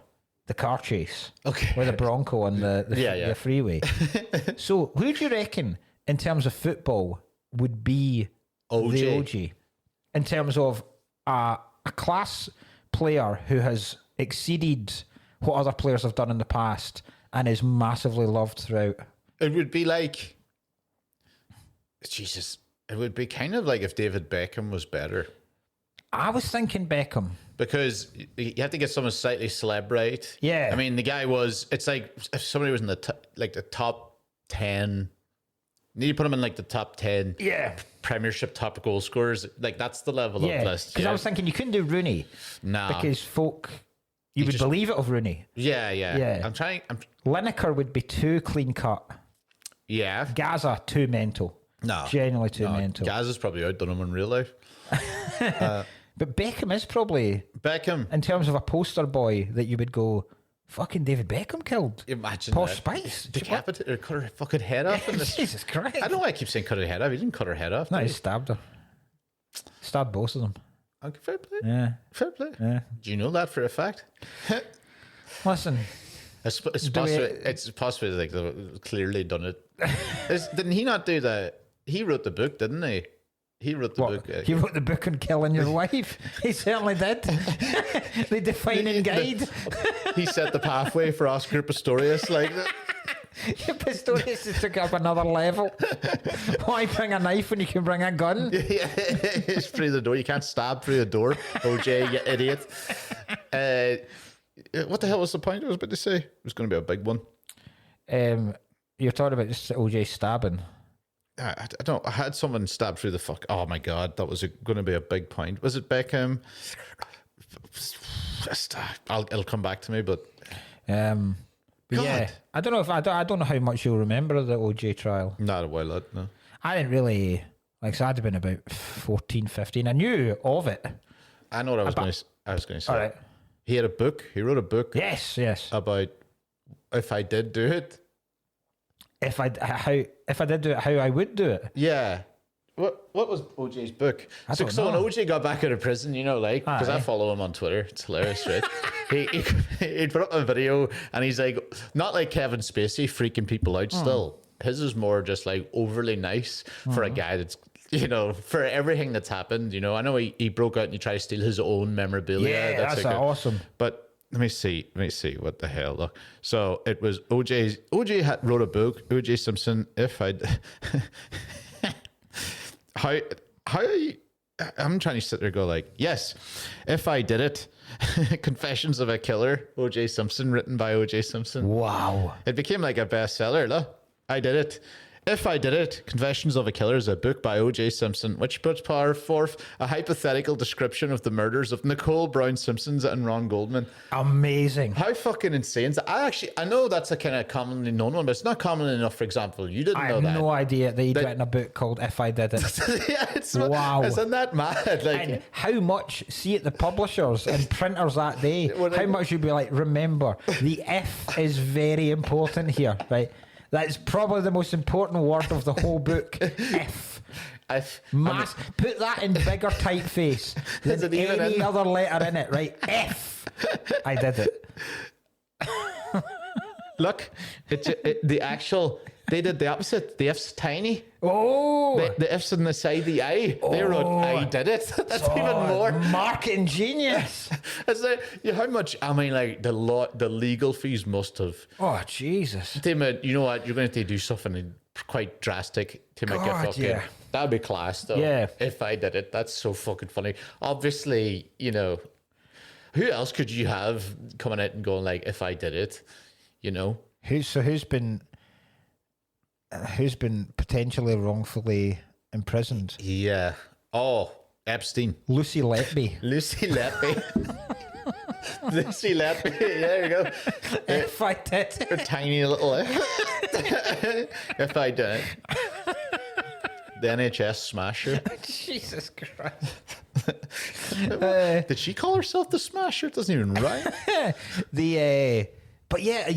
the car chase, with the Bronco on the freeway. So who do you reckon, in terms of football, would be the OG? In terms of a class player who has exceeded what other players have done in the past and is massively loved throughout. It would be like, Jesus, it would be kind of like if David Beckham was better. I was thinking Beckham. Because you have to get someone slightly celeb right. Yeah. I mean, the guy was, it's like if somebody was in the top 10, you need to put him in like the top 10 Premiership top goal scorers. Like that's the level of list. Because I was thinking you couldn't do Rooney. No. Because you would believe it of Rooney. Yeah. Lineker would be too clean cut. Yeah. Gaza, too mental. No. Genuinely too mental. Gaza's probably outdone him in real life. But Beckham is probably, in terms of a poster boy that you would go, fucking David Beckham killed. Imagine Posh that. Spice. Decapitated or cut her fucking head off. In this. Jesus Christ. I don't know why I keep saying cut her head off. He didn't cut her head off. No, he stabbed her. Stabbed both of them. Okay, fair play. Yeah. Fair play. Yeah. Do you know that for a fact? Listen. It's possibly like they've clearly done it. Didn't he not do that? He wrote the book, didn't he? He wrote the book. He wrote the book on killing your wife. He certainly did. The defining guide. He set the pathway for Oscar Pistorius. Like Pistorius just took up another level. Why bring a knife when you can bring a gun? Yeah, it's through the door. You can't stab through a door. OJ, you idiot. What the hell was the point I was about to say? It was going to be a big one. You're talking about just OJ stabbing. I don't. I had someone stab through the fuck. Oh my god, that was going to be a big point. Was it Beckham? It'll come back to me, but yeah, I don't know if I don't know how much you'll remember the OJ trial. Not a while out, no. I didn't really so I'd have been about 14, 15. I knew of it. I know what I was going to say. All right. He had a book. He wrote a book. Yes. About if I did do it. If I did do it, how I would do it. Yeah. What was OJ's book? So when OJ got back out of prison, because I follow him on Twitter. It's hilarious, right? he put up a video and he's like, not like Kevin Spacey freaking people out still. His is more just like overly nice for a guy that's, for everything that's happened. I know he broke out and he tried to steal his own memorabilia. Yeah, that's awesome. But let me see what the hell. Look, so it was OJ wrote a book. OJ Simpson. If I, how I'm trying to sit there and go like, yes, if I did it. Confessions of a Killer. OJ Simpson, written by OJ Simpson. Wow, it became like a bestseller. Look, I did it. If I Did It, Confessions of a Killer is a book by O.J. Simpson, which puts forth a hypothetical description of the murders of Nicole Brown Simpson and Ron Goldman. Amazing. How fucking insane is that? I know that's a kind of commonly known one, but it's not common enough, for example. You didn't know that. I have no idea that he'd written a book called If I Did It. Yeah, wow. Isn't that mad? And how much, see it, the publishers and printers that day, how much you'd be like, remember, the F is very important here, right? That's probably the most important word of the whole book. F. Put that in bigger typeface than any other letter in it, right? F. I did it. Look, they did the opposite. The F's tiny. Oh. The F's on the side of the I. They wrote, I did it. That's even more. Marketing genius. It's like, how much, like the legal fees must have. Oh, Jesus. You know what? You're going to have to do something quite drastic to make it fucking. Yeah. That would be class, though. Yeah. If I did it. That's so fucking funny. Obviously, who else could you have coming out and going like, if I did it, you know? Who's been potentially wrongfully imprisoned? Yeah. Oh, Epstein. Lucy Letby. Lucy Letby. Lucy Letby. There you go. If I did. A tiny little. If I did it. The NHS smasher. Jesus Christ. Did she call herself the smasher? It doesn't even rhyme. But yeah,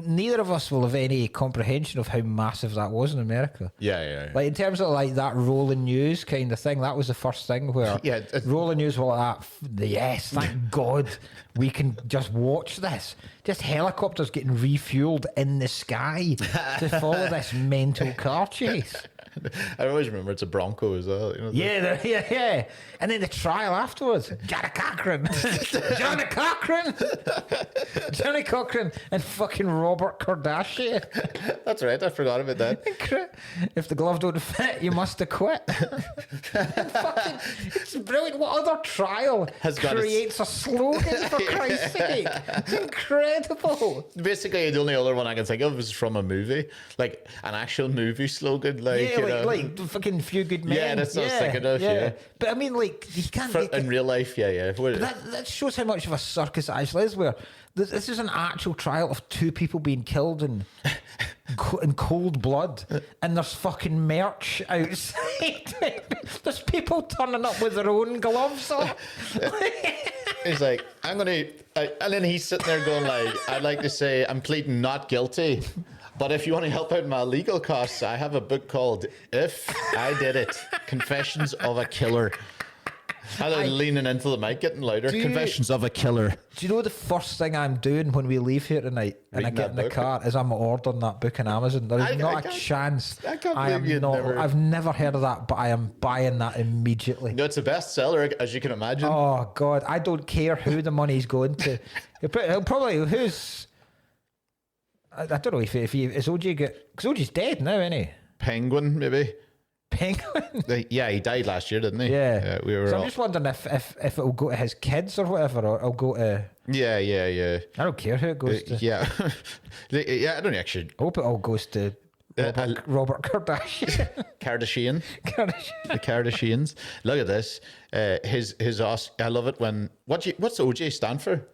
neither of us will have any comprehension of how massive that was in America. Yeah. Like in terms of like that rolling news kind of thing, that was the first thing where rolling news were like that. Yes, thank God we can just watch this. Just helicopters getting refueled in the sky to follow this mental car chase. I always remember it's a Bronco as well. You know, Yeah. And then the trial afterwards. Johnny Cochran and fucking Robert Kardashian. That's right. I forgot about that. If the glove don't fit, you must have quit. It's brilliant. What other trial creates a slogan, for Christ's sake? It's incredible. Basically, the only other one I can think of is from a movie, like an actual movie slogan, like fucking Few Good Men. Yeah, that's what I was thinking of. Yeah, but I mean, like you can't in real life. Yeah. That shows how much of a circus it actually is. Where this is an actual trial of two people being killed in cold blood, and there's fucking merch outside. There's people turning up with their own gloves on. He's like, I'm gonna, and then he's sitting there going like, I'd like to say I'm pleading not guilty. But if you want to help out my legal costs, I have a book called If I Did It, Confessions of a Killer. I'm leaning into the mic, getting louder. Confessions of a Killer. Do you know the first thing I'm doing when we leave here tonight and I get in the car is I'm ordering that book on Amazon? There is not a chance. I can't believe you never... I've never heard of that, but I am buying that immediately. No, it's a bestseller, as you can imagine. Oh, God. I don't care who the money's going to. He'll probably... Who's... I don't know if he is OJ because OJ's dead now, isn't he? Penguin, maybe. Penguin. Yeah, he died last year, didn't he? Yeah. We were. So I'm just wondering if it'll go to his kids or whatever, or it'll go to. Yeah. I don't care who it goes to. Yeah, I don't actually. I hope it all goes to Robert Kardashian. Kardashian. The Kardashians. Look at this. His I love it when what's OJ stand for?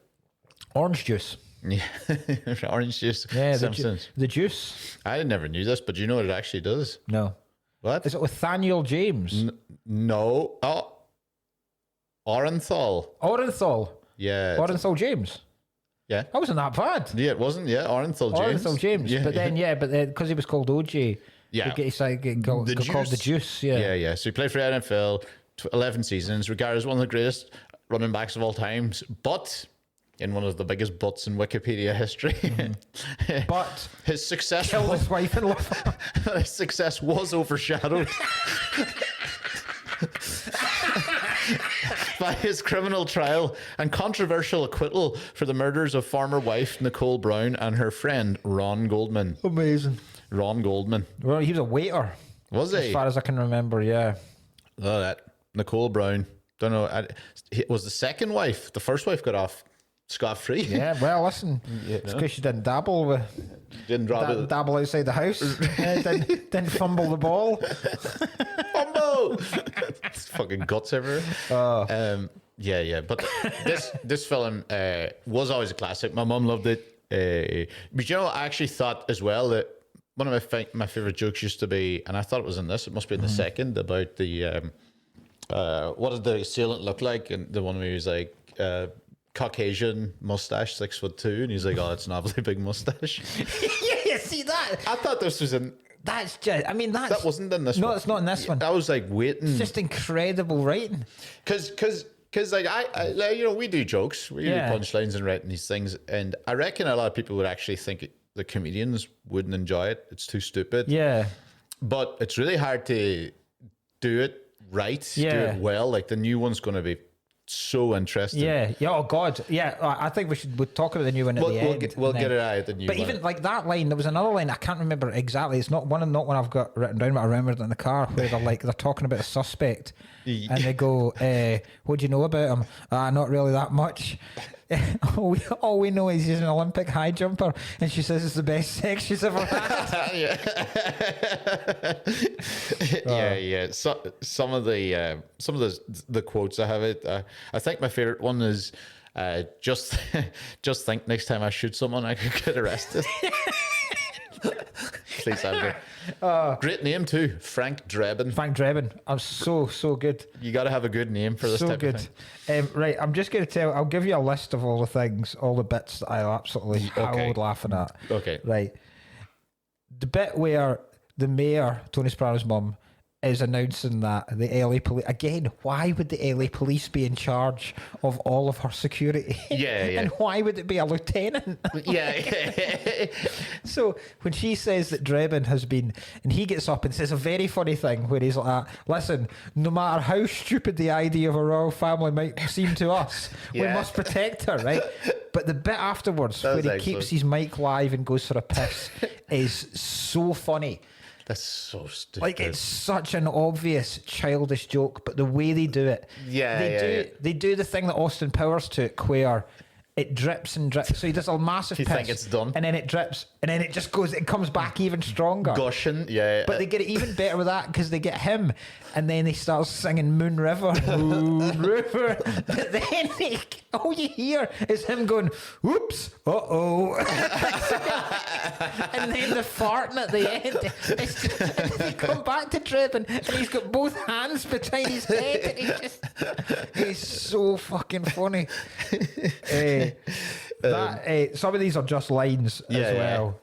Orange juice. Yeah, orange juice. Yeah, the juice. I never knew this, but do you know what it actually does? No. What? Is it with Nathaniel James? No. Oh, Orenthal. Yeah. Orenthal James. Yeah. That wasn't that bad. Yeah, it wasn't. Yeah, Orenthal James. Yeah, but then because he was called OJ. Yeah. He's like called the Juice. Yeah. Yeah. So he played for the NFL, 11 seasons, regarded as one of the greatest running backs of all times, but in one of the biggest butts in Wikipedia history. Mm-hmm. But his success killed his wife and love. His success was overshadowed by his criminal trial and controversial acquittal for the murders of former wife Nicole Brown and her friend Ron Goldman. Amazing. Ron Goldman. Well, he was a waiter. Was he? As far as I can remember, yeah. Oh, that Nicole Brown. Don't know. It was the second wife. The first wife got off scot-free. Yeah, well, listen, it's because she didn't dabble dabble outside the house. didn't fumble the ball. Fumble! It's fucking guts everywhere. Yeah. But this film was always a classic. My mum loved it. But you know, I actually thought as well that one of my favorite jokes used to be, and I thought it was in this. It must be in the second, about the what did the assailant look like, and the one where he was like. Caucasian mustache, 6'2", and he's like, "Oh, it's an awfully big mustache." Yeah, see that? I thought this was in. That's just. I mean, that wasn't in this one. No, it's not in this one. I was like waiting. It's just incredible writing. Because like I you know, we do jokes, we do punchlines and writing these things, and I reckon a lot of people would actually think the comedians wouldn't enjoy it. It's too stupid. Yeah. But it's really hard to do it right, do it well. Like the new one's going to be so interesting. Yeah. Oh God. Yeah. I think we'll talk about the new one at the end. We'll get it out at the new but one. even like that line, there was another line I can't remember exactly. It's not one I've got written down, but I remembered it in the car where they're talking about a suspect, and they go, "What do you know about him?" Not really that much. all we know is he's an Olympic high jumper, and she says it's the best sex she's ever had. Yeah. So, some of the quotes I have I think my favorite one is just think next time I shoot someone I could get arrested. Please have me. Great name too, Frank Drebin. Frank Drebin. I'm so good. You got to have a good name for this type of thing. Right, I'm just going to I'll give you a list of all the things, all the bits that I absolutely howled laughing at. Okay. Right. The bit where the mayor, Tony Soprano's mum, is announcing that the LA police, again, why would the LA police be in charge of all of her security? Yeah. And why would it be a lieutenant? Yeah. So when she says that Drebin has been, and he gets up and says a very funny thing where he's like, listen, no matter how stupid the idea of a royal family might seem to us, we must protect her, right? But the bit afterwards where he keeps his mic live and goes for a piss is so funny. That's so stupid. Like, it's such an obvious childish joke, but the way they do it, they do the thing that Austin Powers took where it drips and drips. So he does a massive piss. You think it's done? And then it drips, and then it just goes, it comes back even stronger. Gushing, But they get it even better with that because they get him, and then he starts singing Moon River. Moon River. But then all you hear is him going, whoops, uh-oh. And then the farting at the end. And they come back to Drebin, and he's got both hands behind his head, and he's so fucking funny. Some of these are just lines as well.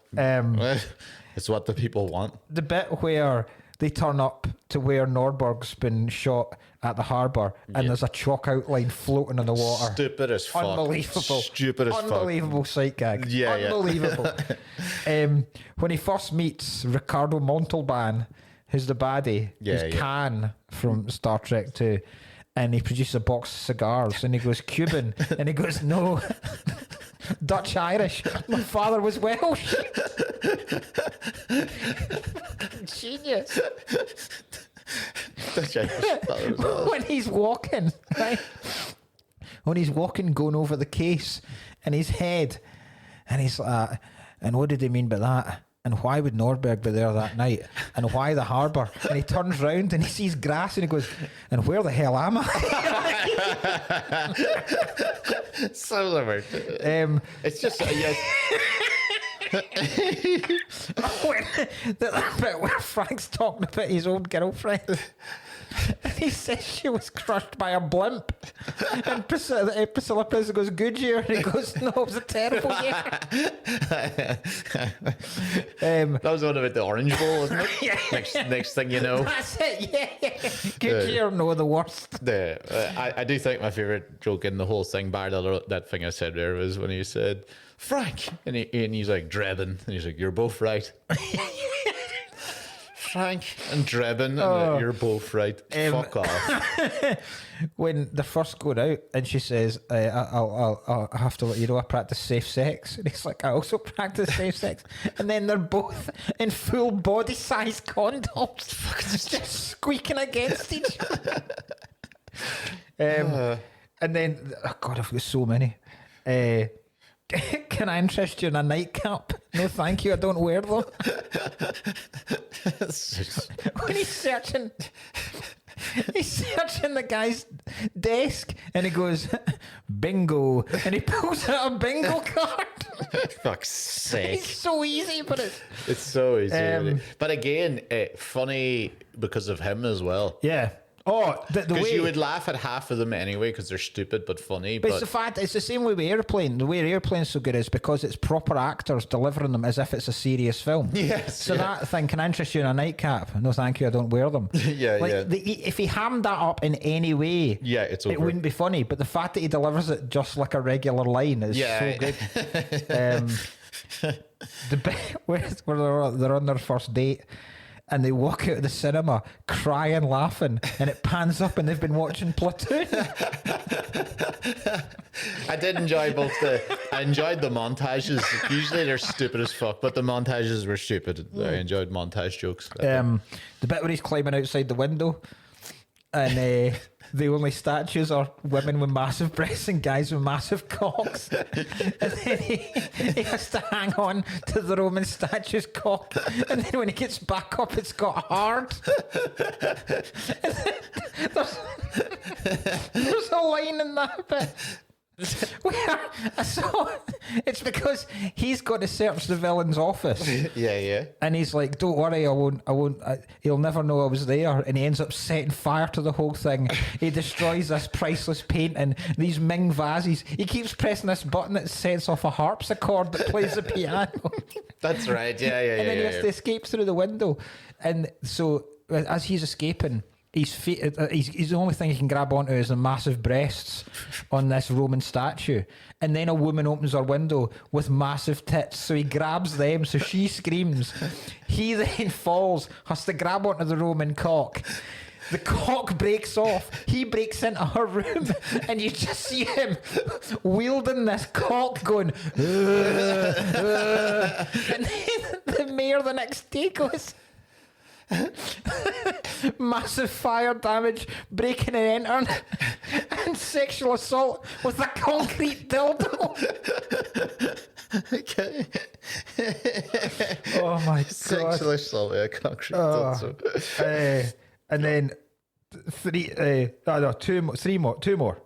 It's what the people want. The bit where they turn up to where Nordberg's been shot at the harbour, and there's a chalk outline floating in the water. Stupid as fuck. Unbelievable. Stupid as fuck. Unbelievable sight gag. Unbelievable. When he first meets Ricardo Montalban, who's the baddie, who's Khan from Star Trek 2, and he produces a box of cigars, and he goes, Cuban, and he goes, no, Dutch Irish. My father was Welsh. Genius. Dutch Irish father was Welsh. When he's walking, right? When he's walking, going over the case in his head, and he's like, and what did he mean by that? And why would Nordberg be there that night? And why the harbour? And he turns round and he sees grass and he goes, and where the hell am I? So clever. It's just, The bit where Frank's talking about his old girlfriend. And he says she was crushed by a blimp. And Priscilla Presley goes, good year. And he goes, no, it was a terrible year. That was one about the Orange Bowl, wasn't it? Next thing you know. That's it, yeah. Good year, no, the worst. I do think my favourite joke in the whole thing, bar that thing I said there, was when he said, Frank. And he's like, Drebin. And he's like, you're both right. Frank and Drebin, and you're both right. Fuck off. When they're first going out, and she says, I'll have to let you know I practice safe sex. And he's like, I also practice safe sex. And then they're both in full body size condoms, just squeaking against each other. And then, oh God, I've got so many. Can I interest you in a nightcap? No, thank you. I don't wear them. When he's searching the guy's desk, and he goes, bingo, and he pulls out a bingo card. Fuck's sake. It's so easy, but it's so easy. Really. But again, funny because of him as well. Yeah. Oh, the way you would laugh at half of them anyway because they're stupid but funny. But it's the fact, it's the same way with Airplane. The way Airplane's so good is because it's proper actors delivering them as if it's a serious film. Yes. So that thing, can I interest you in a nightcap? No, thank you, I don't wear them. If he hammed that up in any way, it's over. It wouldn't be funny. But the fact that he delivers it just like a regular line is so good. The bit where they're on their first date, and they walk out of the cinema crying, laughing, and it pans up and they've been watching Platoon. I did enjoy I enjoyed the montages. Usually they're stupid as fuck, but the montages were stupid. I enjoyed montage jokes. The bit where he's climbing outside the window and the only statues are women with massive breasts and guys with massive cocks. And then he has to hang on to the Roman statue's cock. And then when he gets back up, it's got hard. There's a line in that bit. Where I saw it's because he's got to search the villain's office. Yeah. And he's like, "Don't worry, I won't. He'll never know I was there." And he ends up setting fire to the whole thing. He destroys this priceless painting, these Ming vases. He keeps pressing this button that sets off a harpsichord that plays the piano. That's right. Yeah. And then he has to escape through the window. And so as he's escaping, he's the only thing he can grab onto is the massive breasts on this Roman statue. And then a woman opens her window with massive tits, so he grabs them, so she screams. He then falls, has to grab onto the Roman cock. The cock breaks off. He breaks into her room, and you just see him wielding this cock, going. And then the mayor the next day goes. Massive fire damage, breaking and entering, and sexual assault with a concrete dildo. Okay. Oh my god! Sexual assault with a concrete dildo. And then two more.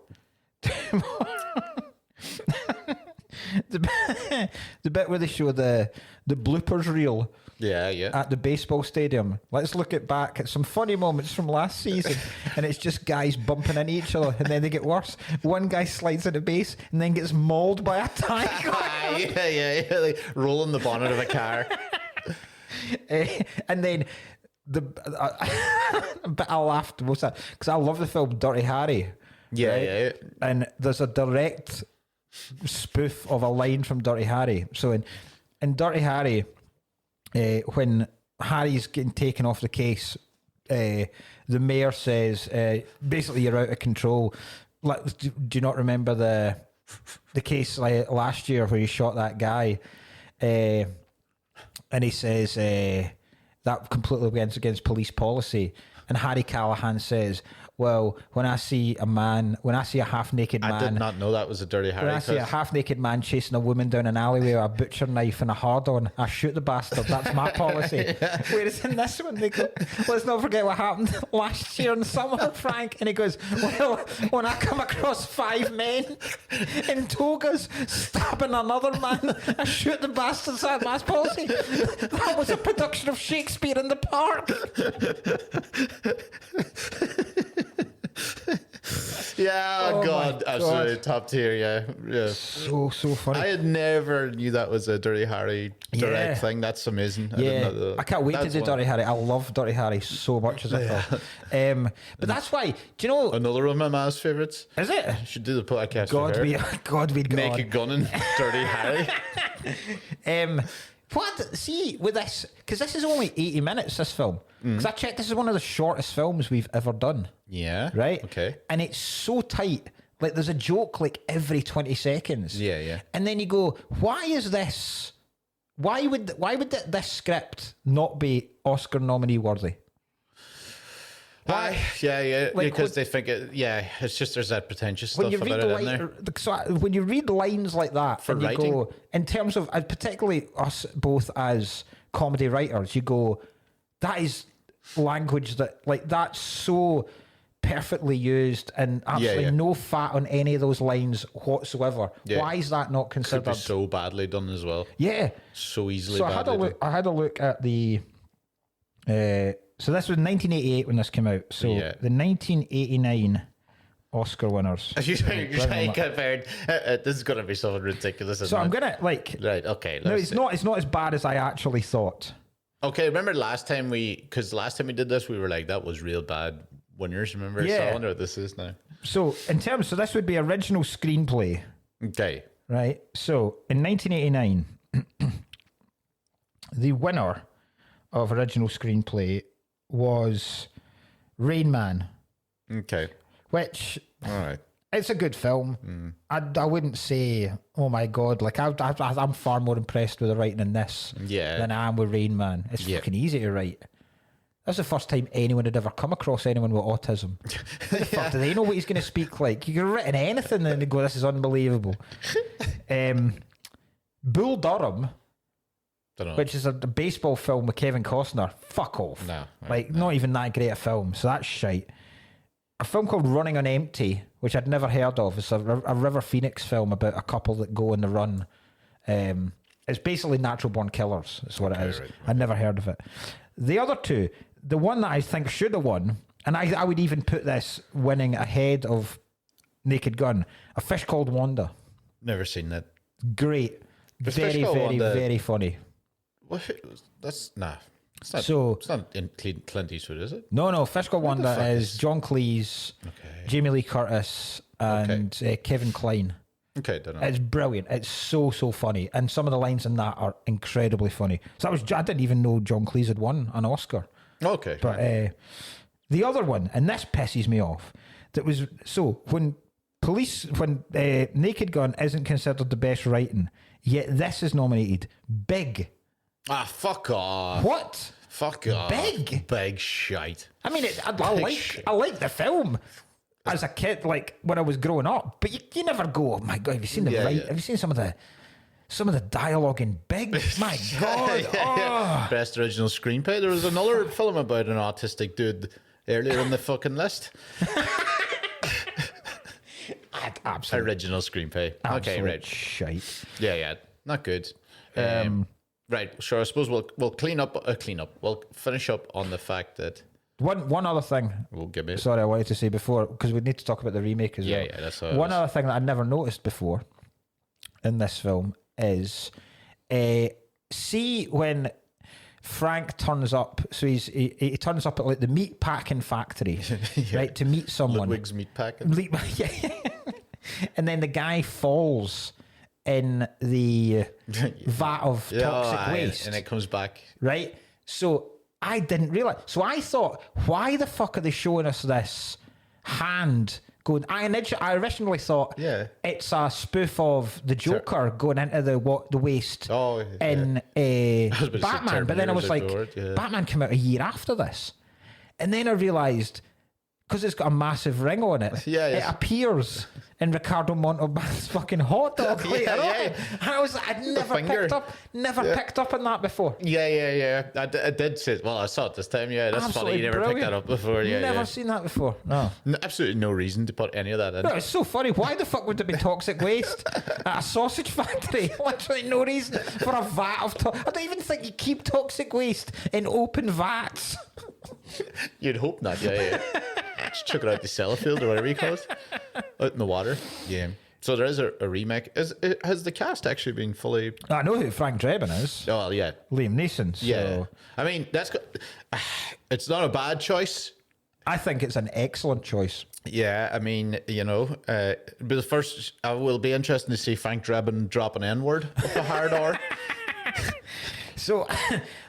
The bit where they show the bloopers reel. Yeah. At the baseball stadium. Let's look back at some funny moments from last season, and it's just guys bumping into each other, and then they get worse. One guy slides into base and then gets mauled by a tiger. yeah, like rolling the bonnet of a car. And then but I laughed most of that because I love the film Dirty Harry. Yeah. And there's a direct spoof of a line from Dirty Harry. So in Dirty Harry, when Harry's getting taken off the case, the mayor says, basically, you're out of control. Like, do you not remember the case last year where he shot that guy? And he says that completely went against police policy. And Harry Callahan says, well, when I see a half-naked man... I did not know that was a Dirty Harry. When I see a half-naked man chasing a woman down an alleyway with a butcher knife and a hard-on, I shoot the bastard. That's my policy. Whereas in this one, they go, let's not forget what happened last year in summer, Frank. And he goes, well, when I come across 5 men in togas stabbing another man, I shoot the bastards. That's my policy. That was a production of Shakespeare in the Park. Yeah, oh God, absolutely top tier. Yeah. So funny. I had never knew that was a Dirty Harry direct thing. That's amazing. I can't wait to do Dirty Harry. I love Dirty Harry so much as a film. But that's why. Do you know another of my mom's favorites? Is it? You should do the podcast. God, make a gun in Dirty Harry. What? See, with this, because this is only 80 minutes, this film. Because I checked, this is one of the shortest films we've ever done. Yeah. Right? Okay. And it's so tight. Like, there's a joke, like, every 20 seconds. Yeah. And then you go, why is this... Why would this script not be Oscar nominee worthy? Why? Because they think it's just there's that pretentious stuff about it in there. So when you read lines like that, for and you writing, go, in terms of particularly us both as comedy writers, you go, that is language that's so perfectly used and absolutely no fat on any of those lines whatsoever. Yeah. Why is that not considered? Could be so badly done as well. Yeah, so easily. So badly I had a look at the. So this was 1988 when this came out. So the 1989 Oscar winners. You're trying compared. This is going to be something ridiculous. So I'm going to right. Okay. No, it's not as bad as I actually thought. Okay. Remember last time because last time we did this, we were like, that was real bad winners. Remember? Yeah. So I wonder what this is now. So so this would be original screenplay. Okay. Right. So in 1989, the winner of original screenplay was Rain Man, Okay. which All right. it's a good film. I wouldn't say, oh my God, like I'm far more impressed with the writing in this Yeah. than I am with Rain Man. It's fucking easy to write. That's the first time anyone had ever come across anyone with autism. How the fuck do they know what he's going to speak like? You could have written anything and they go, this is unbelievable. Bull Durham, Dunno. which is a baseball film with Kevin Costner. Fuck off. No, Not even that great a film. So that's shite. A film called Running on Empty, which I'd never heard of. It's a River Phoenix film about a couple that go on the run. It's basically Natural Born Killers. Is what it is. Right. I'd never heard of it. The other two, the one that I think should have won, and I would even put this winning ahead of Naked Gun, A Fish Called Wanda. Never seen that. Great. Fish Very, Called very, Wanda- very funny. What? That's nah. It's not. So- it's not in Clint Eastwood, is it? No, Fish Called Wanda fuck is is- John Cleese, Okay. Jamie Lee Curtis, and Kevin Kline. Okay, don't know. It's brilliant. It's so funny, and some of the lines in that are incredibly funny. So I didn't even know John Cleese had won an Oscar. Okay. But the other one, and this pisses me off, that was when Naked Gun isn't considered the best writing, yet this is nominated. Big. Fuck off. What? Fuck off. Big shite. I mean, I like the film as a kid, like when I was growing up. But you never go, oh my God, have you seen the Yeah, right? yeah. Have you seen some of the dialogue in Big? My God. Oh. Best original screenplay. There was another film about an autistic dude earlier in the fucking list. Absolute, Original screenplay. Okay, absolute right. shite. Yeah, not good. Right, sure. I suppose we'll clean up. We'll finish up on the fact that One other thing. we'll give it. Sorry, I wanted to say before, because we need to talk about the remake as well. Yeah, that's what One other thing that I never noticed before in this film is see when Frank turns up, so he turns up at like the meat packing factory, right, to meet someone. Ludwig's meat packing. Yeah. And then the guy falls in the vat of toxic waste. and it comes back. Right? So I didn't realize. So I thought, why the fuck are they showing us this hand going? I originally thought it's a spoof of the Joker going into the waste in Batman. But then I was like, Batman came out a year after this. And then I realised, because it's got a massive ring on it, it appears in Ricardo Montalban's fucking hot dog later on. And I'd never picked up on that before. Yeah. I did see it. Well, I saw it this time. Yeah, that's Absolutely funny. You never picked that up before. Yeah, never seen that before. No. Absolutely no reason to put any of that in. No, it's so funny. Why the fuck would there be toxic waste at a sausage factory? Literally no reason for a vat of. I don't even think you keep toxic waste in open vats. You'd hope not. Yeah. Just chuck it out the Sellafield or whatever you call it, out in the water. Yeah. So there is a remake. Has the cast actually been fully? I know who Frank Drebin is. Oh yeah, Liam Neeson. So yeah. I mean, it's not a bad choice. I think it's an excellent choice. Yeah, I mean, but the first, I will be interested to see Frank Drebin drop an N-word with a hard R. So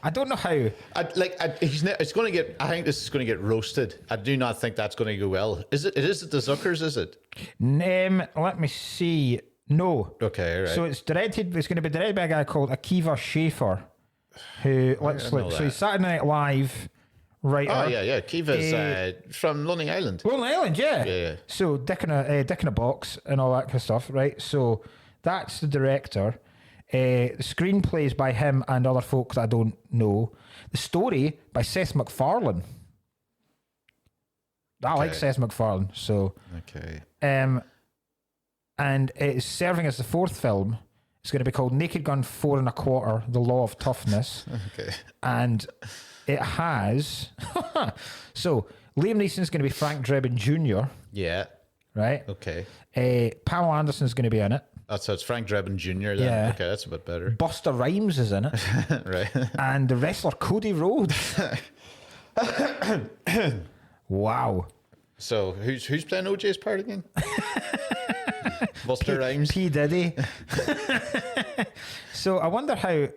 I don't know how. It's going to get. I think this is going to get roasted. I do not think that's going to go well. Is it? Is it the Zuckers? Is it? Let me see. No. Okay, right. So it's directed. It's going to be directed by a guy called Akiva Schaffer, who so he's Saturday Night Live writer. Oh yeah. Kiva's from Lonely Island. Lonely Island, yeah. Yeah. So Dick in a Box and all that kind of stuff, right? So that's the director. The screenplays by him and other folk that I don't know. The story by Seth MacFarlane. I like Seth MacFarlane, so. Okay. And it's serving as the fourth film. It's going to be called Naked Gun 4 1/4: The Law of Toughness. Okay. And it has. So Liam Neeson's going to be Frank Drebin Jr. Yeah. Right? Okay. Pamela Anderson's going to be in it. So it's Frank Drebin Jr. then. Yeah. Okay, that's a bit better. Busta Rhymes is in it. Right. And the wrestler Cody Rhodes. Wow. So who's playing OJ's part again? Buster Rhymes. P. Diddy. So I wonder how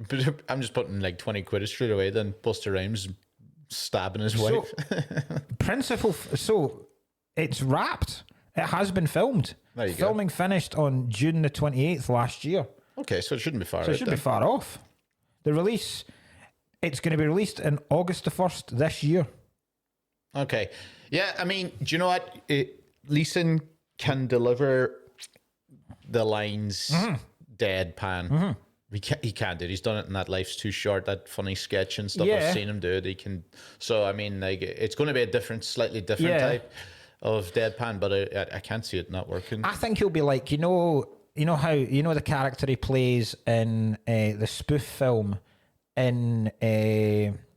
But I'm just putting like 20 quid straight away. Then Buster Rhymes stabbing his wife. So it's wrapped. It has been filmed. There you Filming finished on June the 28th last year. Okay, so it shouldn't be far. So out it should then. be far off. The release, it's going to be released in August the 1st this year. Okay. Yeah, I mean, do you know what? Leeson can deliver the lines deadpan. He can do it. He's done it in that Life's Too Short, that funny sketch and stuff. Yeah. I've seen him do it. He can. So, I mean, like, it's going to be a different, slightly different Yeah. type of deadpan, but I can't see it not working. I think he'll be like, you know how, the character he plays in the spoof film in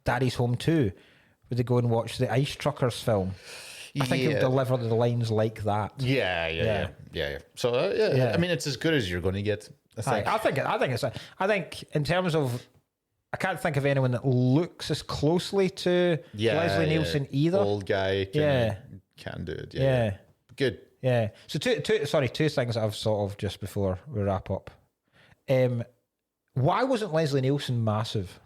Daddy's Home 2, where they go and watch the Ice Truckers film. I think he'll deliver the lines like that. Yeah. So, Yeah. I mean, it's as good as you're going to get. I think in terms of, I can't think of anyone that looks as closely to Leslie Nielsen either. Old guy can do it. Yeah. Good. Yeah. So two things that I've sort of just before we wrap up. Why wasn't Leslie Nielsen massive?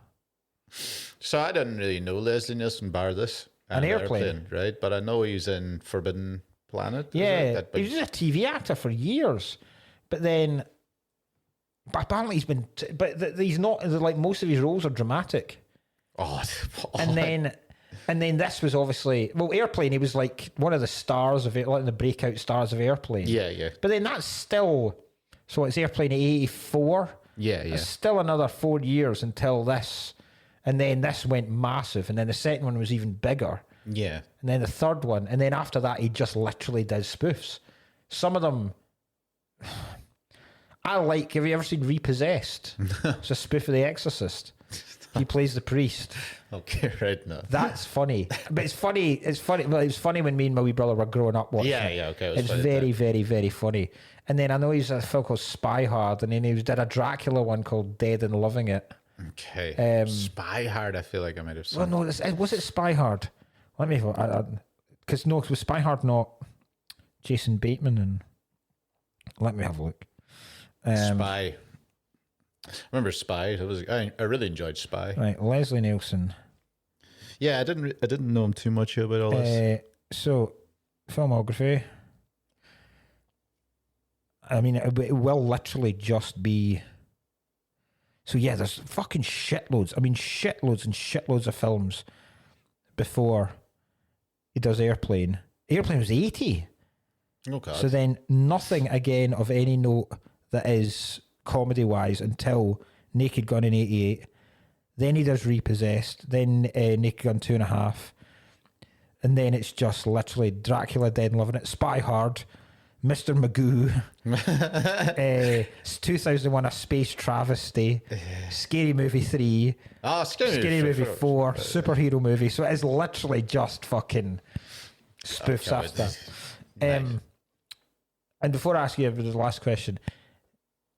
So I didn't really know Leslie Nielsen bar this. An Airplane. Right? But I know he's in Forbidden Planet. Yeah. He was a TV actor for years. But apparently he's been, he's not, like most of his roles are dramatic. And then this was obviously, Airplane, he was like one of the stars of it, like the breakout stars of Airplane. Yeah. But then that's still, so it's Airplane 84. Yeah. It's still another 4 years until this. And then this went massive. And then the second one was even bigger. Yeah. And then the third one. And then after that, he just literally does spoofs. Some of them, have you ever seen Repossessed? It's a spoof of The Exorcist. He plays the priest. Okay, right now. That's funny. But it's funny. Well, it was funny when me and my wee brother were growing up watching. Yeah, okay. It's very, very, very funny. And then I know he's a film called Spy Hard, and then he did a Dracula one called Dead and Loving It. Okay. Spy Hard, I feel like I might have seen. Well, no, was it Spy Hard? Let me, because was Spy Hard not Jason Bateman? And let me have a look. Spy. I remember Spy. I really enjoyed Spy. Right, Leslie Nielsen. Yeah, I didn't know him too much about all this. So, filmography. I mean, it will literally just be. So yeah, there's fucking shitloads. I mean, shitloads and shitloads of films before he does Airplane. Airplane was 80. Oh God. So then nothing again of any note that is comedy-wise until Naked Gun in 88. Then he does Repossessed. Then Naked Gun 2.5. And then it's just literally Dracula, Dead and Loving It, Spy Hard, Mr. Magoo, 2001 A Space Travesty, Scary Movie 3, Scary Movie 4, superhero movie. So it is literally just fucking spoofs after. And before I ask you the last question,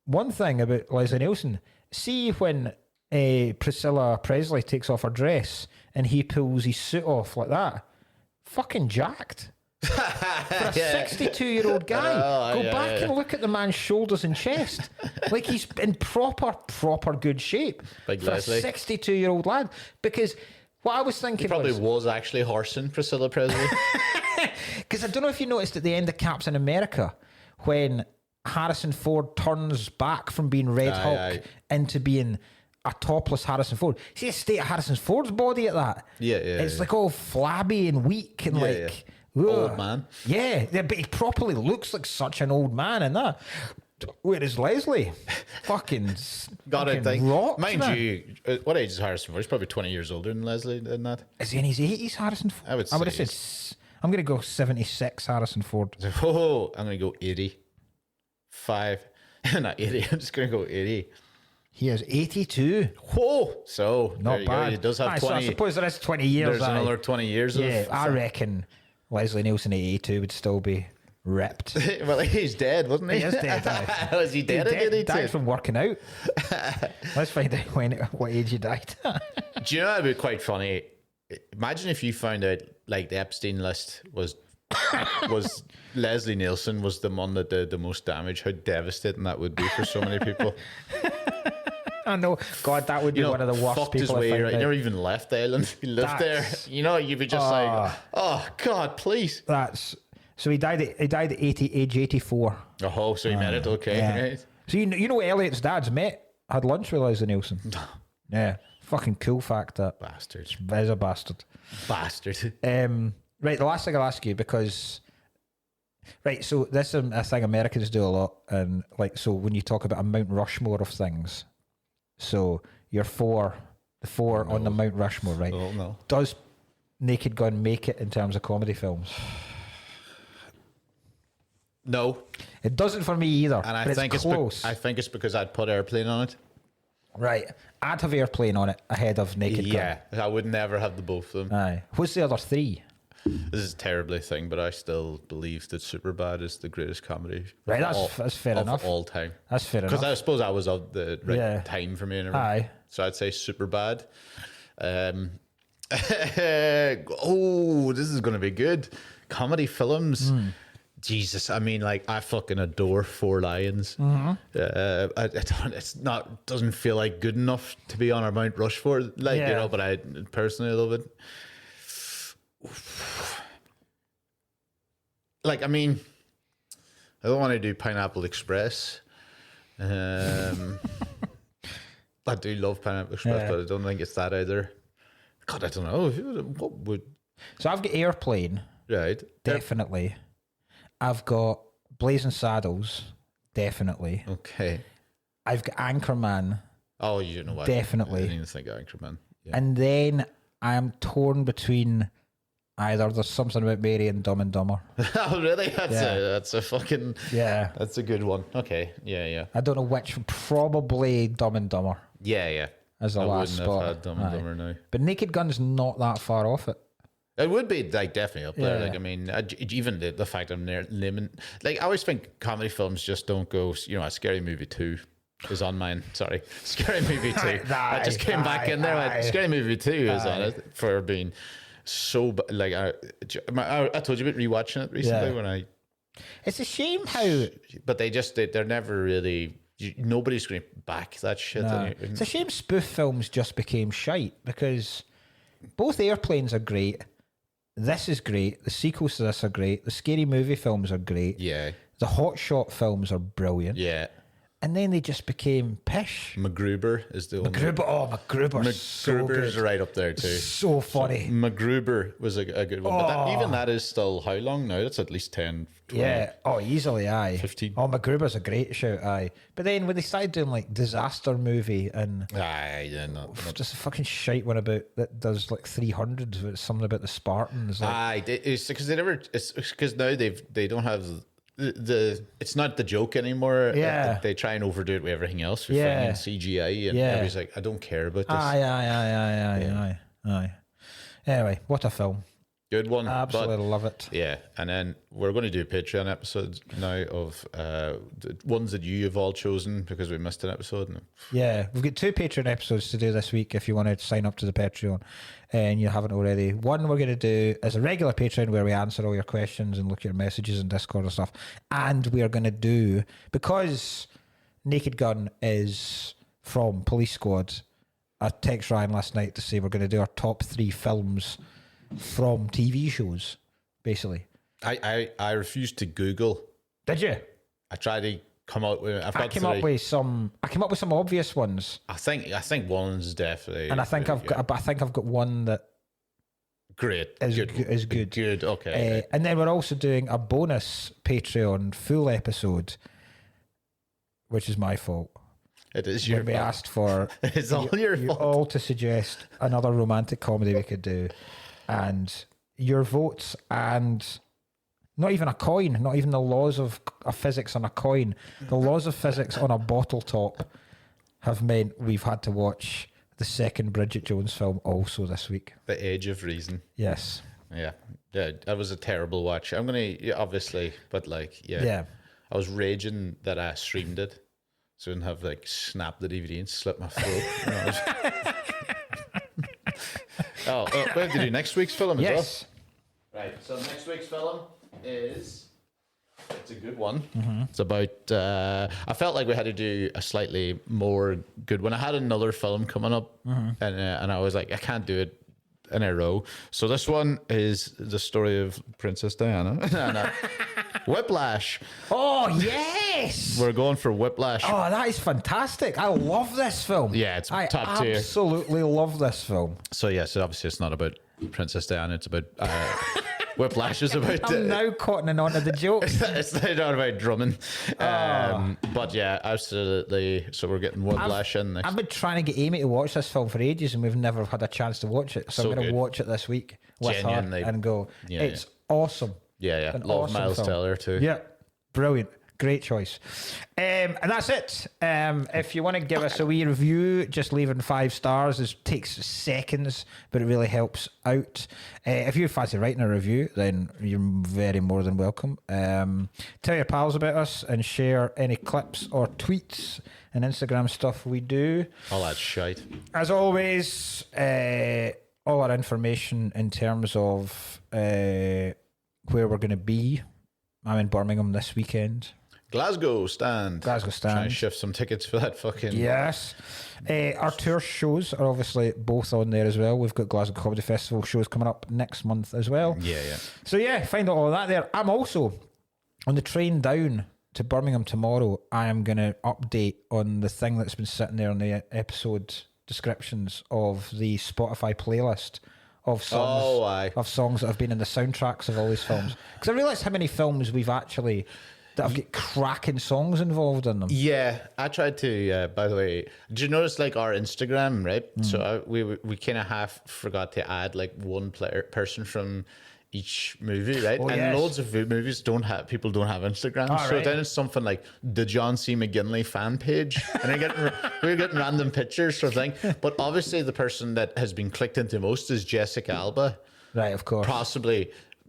one thing about Leslie Nielsen, see when Priscilla Presley takes off her dress and he pulls his suit off like that, fucking jacked. For a 62-year-old guy, go back and look at the man's shoulders and chest. Like he's in proper good shape. Big for Leslie. A 62-year-old lad. Because what I was thinking He probably was actually horsing Priscilla Presley. Because I don't know if you noticed at the end of Captain America when Harrison Ford turns back from being Red Hulk into being a topless Harrison Ford. See the state of Harrison Ford's body at that? Yeah. It's like all flabby and weak and like... Ugh. Old man. Yeah, but he properly looks like such an old man in that. Whereas Leslie fucking Got it. rocks, Mind man. you, what age is Harrison Ford? He's probably 20 years older than Leslie than that. Is he in his 80s, Harrison Ford? I would have say said... I'm going to go 76, Harrison Ford. Oh, I'm going to go 85. Not 80. I'm just going to go 80. He is 82. Whoa! So, Not there you bad. go. He does have 20. So I suppose there is 20 years. There's another 20 years of... Yeah, I reckon Leslie Nielsen at 82 would still be ripped. Well, he's dead, wasn't he? He is dead. Was he dead at 82? He died from working out. Let's find out what age he died. Do you know that'd be quite funny? Imagine if you found out like the Epstein list was Leslie Nielsen was the one that did the most damage. How devastating that would be for so many people. I know. God, that would be one of the worst fucked his people. way I right. He never even left the island. He lived there. You know, you'd be just like, oh God, please. That's so. He died at age 84. Oh, so he met it. Okay. Yeah. Right. So you know Elliot's dad's had lunch with Leslie Nielsen. Yeah, fucking cool fact that. Bastard. There's a bastard. Bastard. Right, the last thing I'll ask you, because so this is a thing Americans do a lot, and like, so when you talk about a Mount Rushmore of things, so the four on the Mount Rushmore, right? Oh no. Does Naked Gun make it in terms of comedy films? No. It doesn't for me either. And I but think it's close. I think it's because I'd put Airplane on it. Right, I'd have Airplane on it ahead of Naked Gun. Yeah, I would never have the both of them. Aye. What's the other three? This is a terribly thing, but I still believe that Superbad is the greatest comedy Right, that's fair enough. of all time. That's fair enough. Because I suppose I was of the right time for me and everything. Aye. So I'd say Superbad. This is going to be good. Comedy films. Jesus, I mean, like, I fucking adore Four Lions. Doesn't feel like good enough to be on our Mount Rushmore, like, you know, but I personally love it. Like, I mean, I don't want to do Pineapple Express. I do love Pineapple Express, but I don't think it's that either. God, I don't know. What would... So I've got Airplane. Right. Definitely. I've got Blazing Saddles. Definitely. Okay. I've got Anchorman. Oh, you know what? Definitely. I didn't even think of Anchorman. Yeah. And then I am torn between either There's Something About Mary and Dumb and Dumber. Oh, really? That's a fucking... Yeah. That's a good one. Okay. Yeah. I don't know which. Probably Dumb and Dumber. Yeah. As the last spot. I wouldn't have had Dumb and Dumber now. But Naked Gun's not that far off it. It would be, like, definitely up there. Yeah. Like, I mean, even the fact I'm there limit. Like, I always think comedy films just don't go. You know, a Scary Movie 2 is on mine. Sorry, Scary Movie 2. I just came back in there. Like, Scary Movie 2 is on it for being so. Like, I told you about rewatching it recently when I. It's a shame how. But they're never really. Nobody's going to back that shit. No. It's a shame spoof films just became shite, because both Airplanes are great. This is great. The sequels to this are great. The Scary Movie films are great. Yeah. The Hot Shot films are brilliant. Yeah. And then they just became pish. MacGruber is the one. MacGruber's so good. right up there too. So funny. MacGruber was a good one. But even that is still how long now? That's at least 10, 12. Yeah. Oh, easily, aye. 15. Oh, MacGruber's a great shout, aye. But then when they started doing like Disaster Movie and Aye, yeah, not just a fucking shite one about that does like 300s, but it's something about the Spartans. Like, aye. It's because it's because now they don't have it's not the joke anymore. Yeah. They try and overdo it with everything else. With Yeah. CGI and everybody's like, I don't care about this. Aye. Anyway, what a film. Good one. Absolutely love it. Yeah, and then we're going to do Patreon episodes now of the ones that you have all chosen because we missed an episode. Yeah, we've got 2 Patreon episodes to do this week if you want to sign up to the Patreon and you haven't already. One we're going to do is a regular Patreon where we answer all your questions and look at your messages and Discord and stuff. And we are going to do, because Naked Gun is from Police Squad, I text Ryan last night to say we're going to do our top 3 films from TV shows, basically. I refused to Google. Did you? I tried to come out with. I came up with some obvious ones. I think one's definitely. And I think I've got one that great is good. Good. Okay. And then we're also doing a bonus Patreon full episode, which is my fault. It is your fault. We asked for it's all your fault. All to suggest another romantic comedy we could do. And your votes and not even a coin, not even the laws of physics on a coin, the laws of physics on a bottle top have meant we've had to watch the second Bridget Jones film also this week. The Age of Reason. Yes. Yeah. That was a terrible watch. I'm gonna obviously, but like yeah. I was raging that I streamed it, so I didn't have like snapped the DVD and slit my throat. We have to do next week's film as well. Yes. Right, so next week's film is It's a good one. It's about. I felt like we had to do a slightly more good one. I had another film coming up, and I was like, I can't do it in a row. So this one is the story of Princess Diana. and, Whiplash. Oh, yes. We're going for Whiplash. Oh, that is fantastic. I love this film. Yeah, it's I top tier. absolutely love this film. So yes, obviously it's not about Princess Diana. It's about Whiplash. Is about. I'm now cottoning onto the joke. It's not about drumming. But yeah, absolutely. So we're getting Whiplash in next. I've been trying to get Amy to watch this film for ages, and we've never had a chance to watch it. So I'm going to watch it this week with Genuinely. her and go, it's awesome. Yeah. An Love awesome Miles film. Teller too. Yeah, brilliant. Great choice. And that's it. If you want to give us a wee review, just leaving 5 stars. It takes seconds, but it really helps out. If you fancy writing a review, then you're very more than welcome. Tell your pals about us and share any clips or tweets and Instagram stuff we do. All that shite. As always, all our information in terms of where we're going to be. I'm in Birmingham this weekend. Glasgow stand. Trying to shift some tickets for that fucking. Yes. Our tour shows are obviously both on there as well. We've got Glasgow Comedy Festival shows coming up next month as well. Yeah. So yeah, find out all of that there. I'm also on the train down to Birmingham tomorrow. I am going to update on the thing that's been sitting there on the episode descriptions of the Spotify playlist of songs that have been in the soundtracks of all these films. Because I realised how many films we've actually that have got cracking songs involved in them. Yeah, I tried to. By the way, did you notice like our Instagram, right? So we kind of half forgot to add like one person from each movie, right? Oh, and yes. loads of movies don't have Instagram. Oh, so right. then it's something like the John C. McGinley fan page, and we're getting random pictures sort of thing. But obviously, the person that has been clicked into most is Jessica Alba. Right, of course.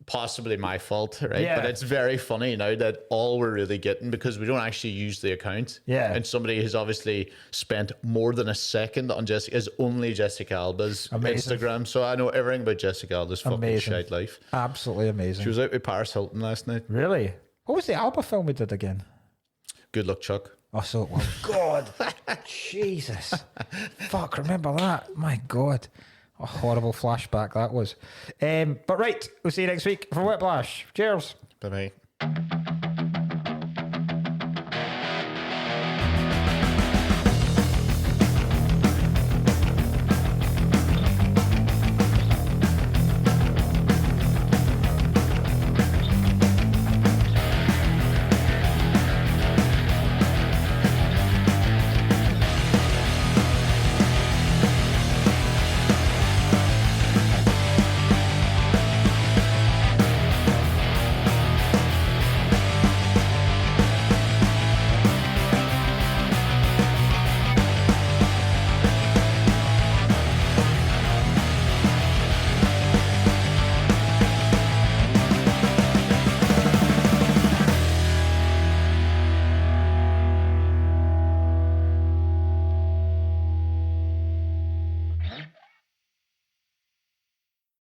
Possibly my fault, right? Yeah. But it's very funny now that all we're really getting, because we don't actually use the account. Yeah. And somebody has obviously spent more than a second on only Jessica Alba's Amazing. Instagram. So I know everything about Jessica Alba's fucking Amazing. shite life. Absolutely amazing. She was out with Paris Hilton last night. Really? What was the Alba film we did again? Good luck, Chuck. Oh, so it was. God. Jesus. Fuck, remember that? My God. A horrible flashback that was. But right, we'll see you next week for Whiplash. Cheers. Bye-bye.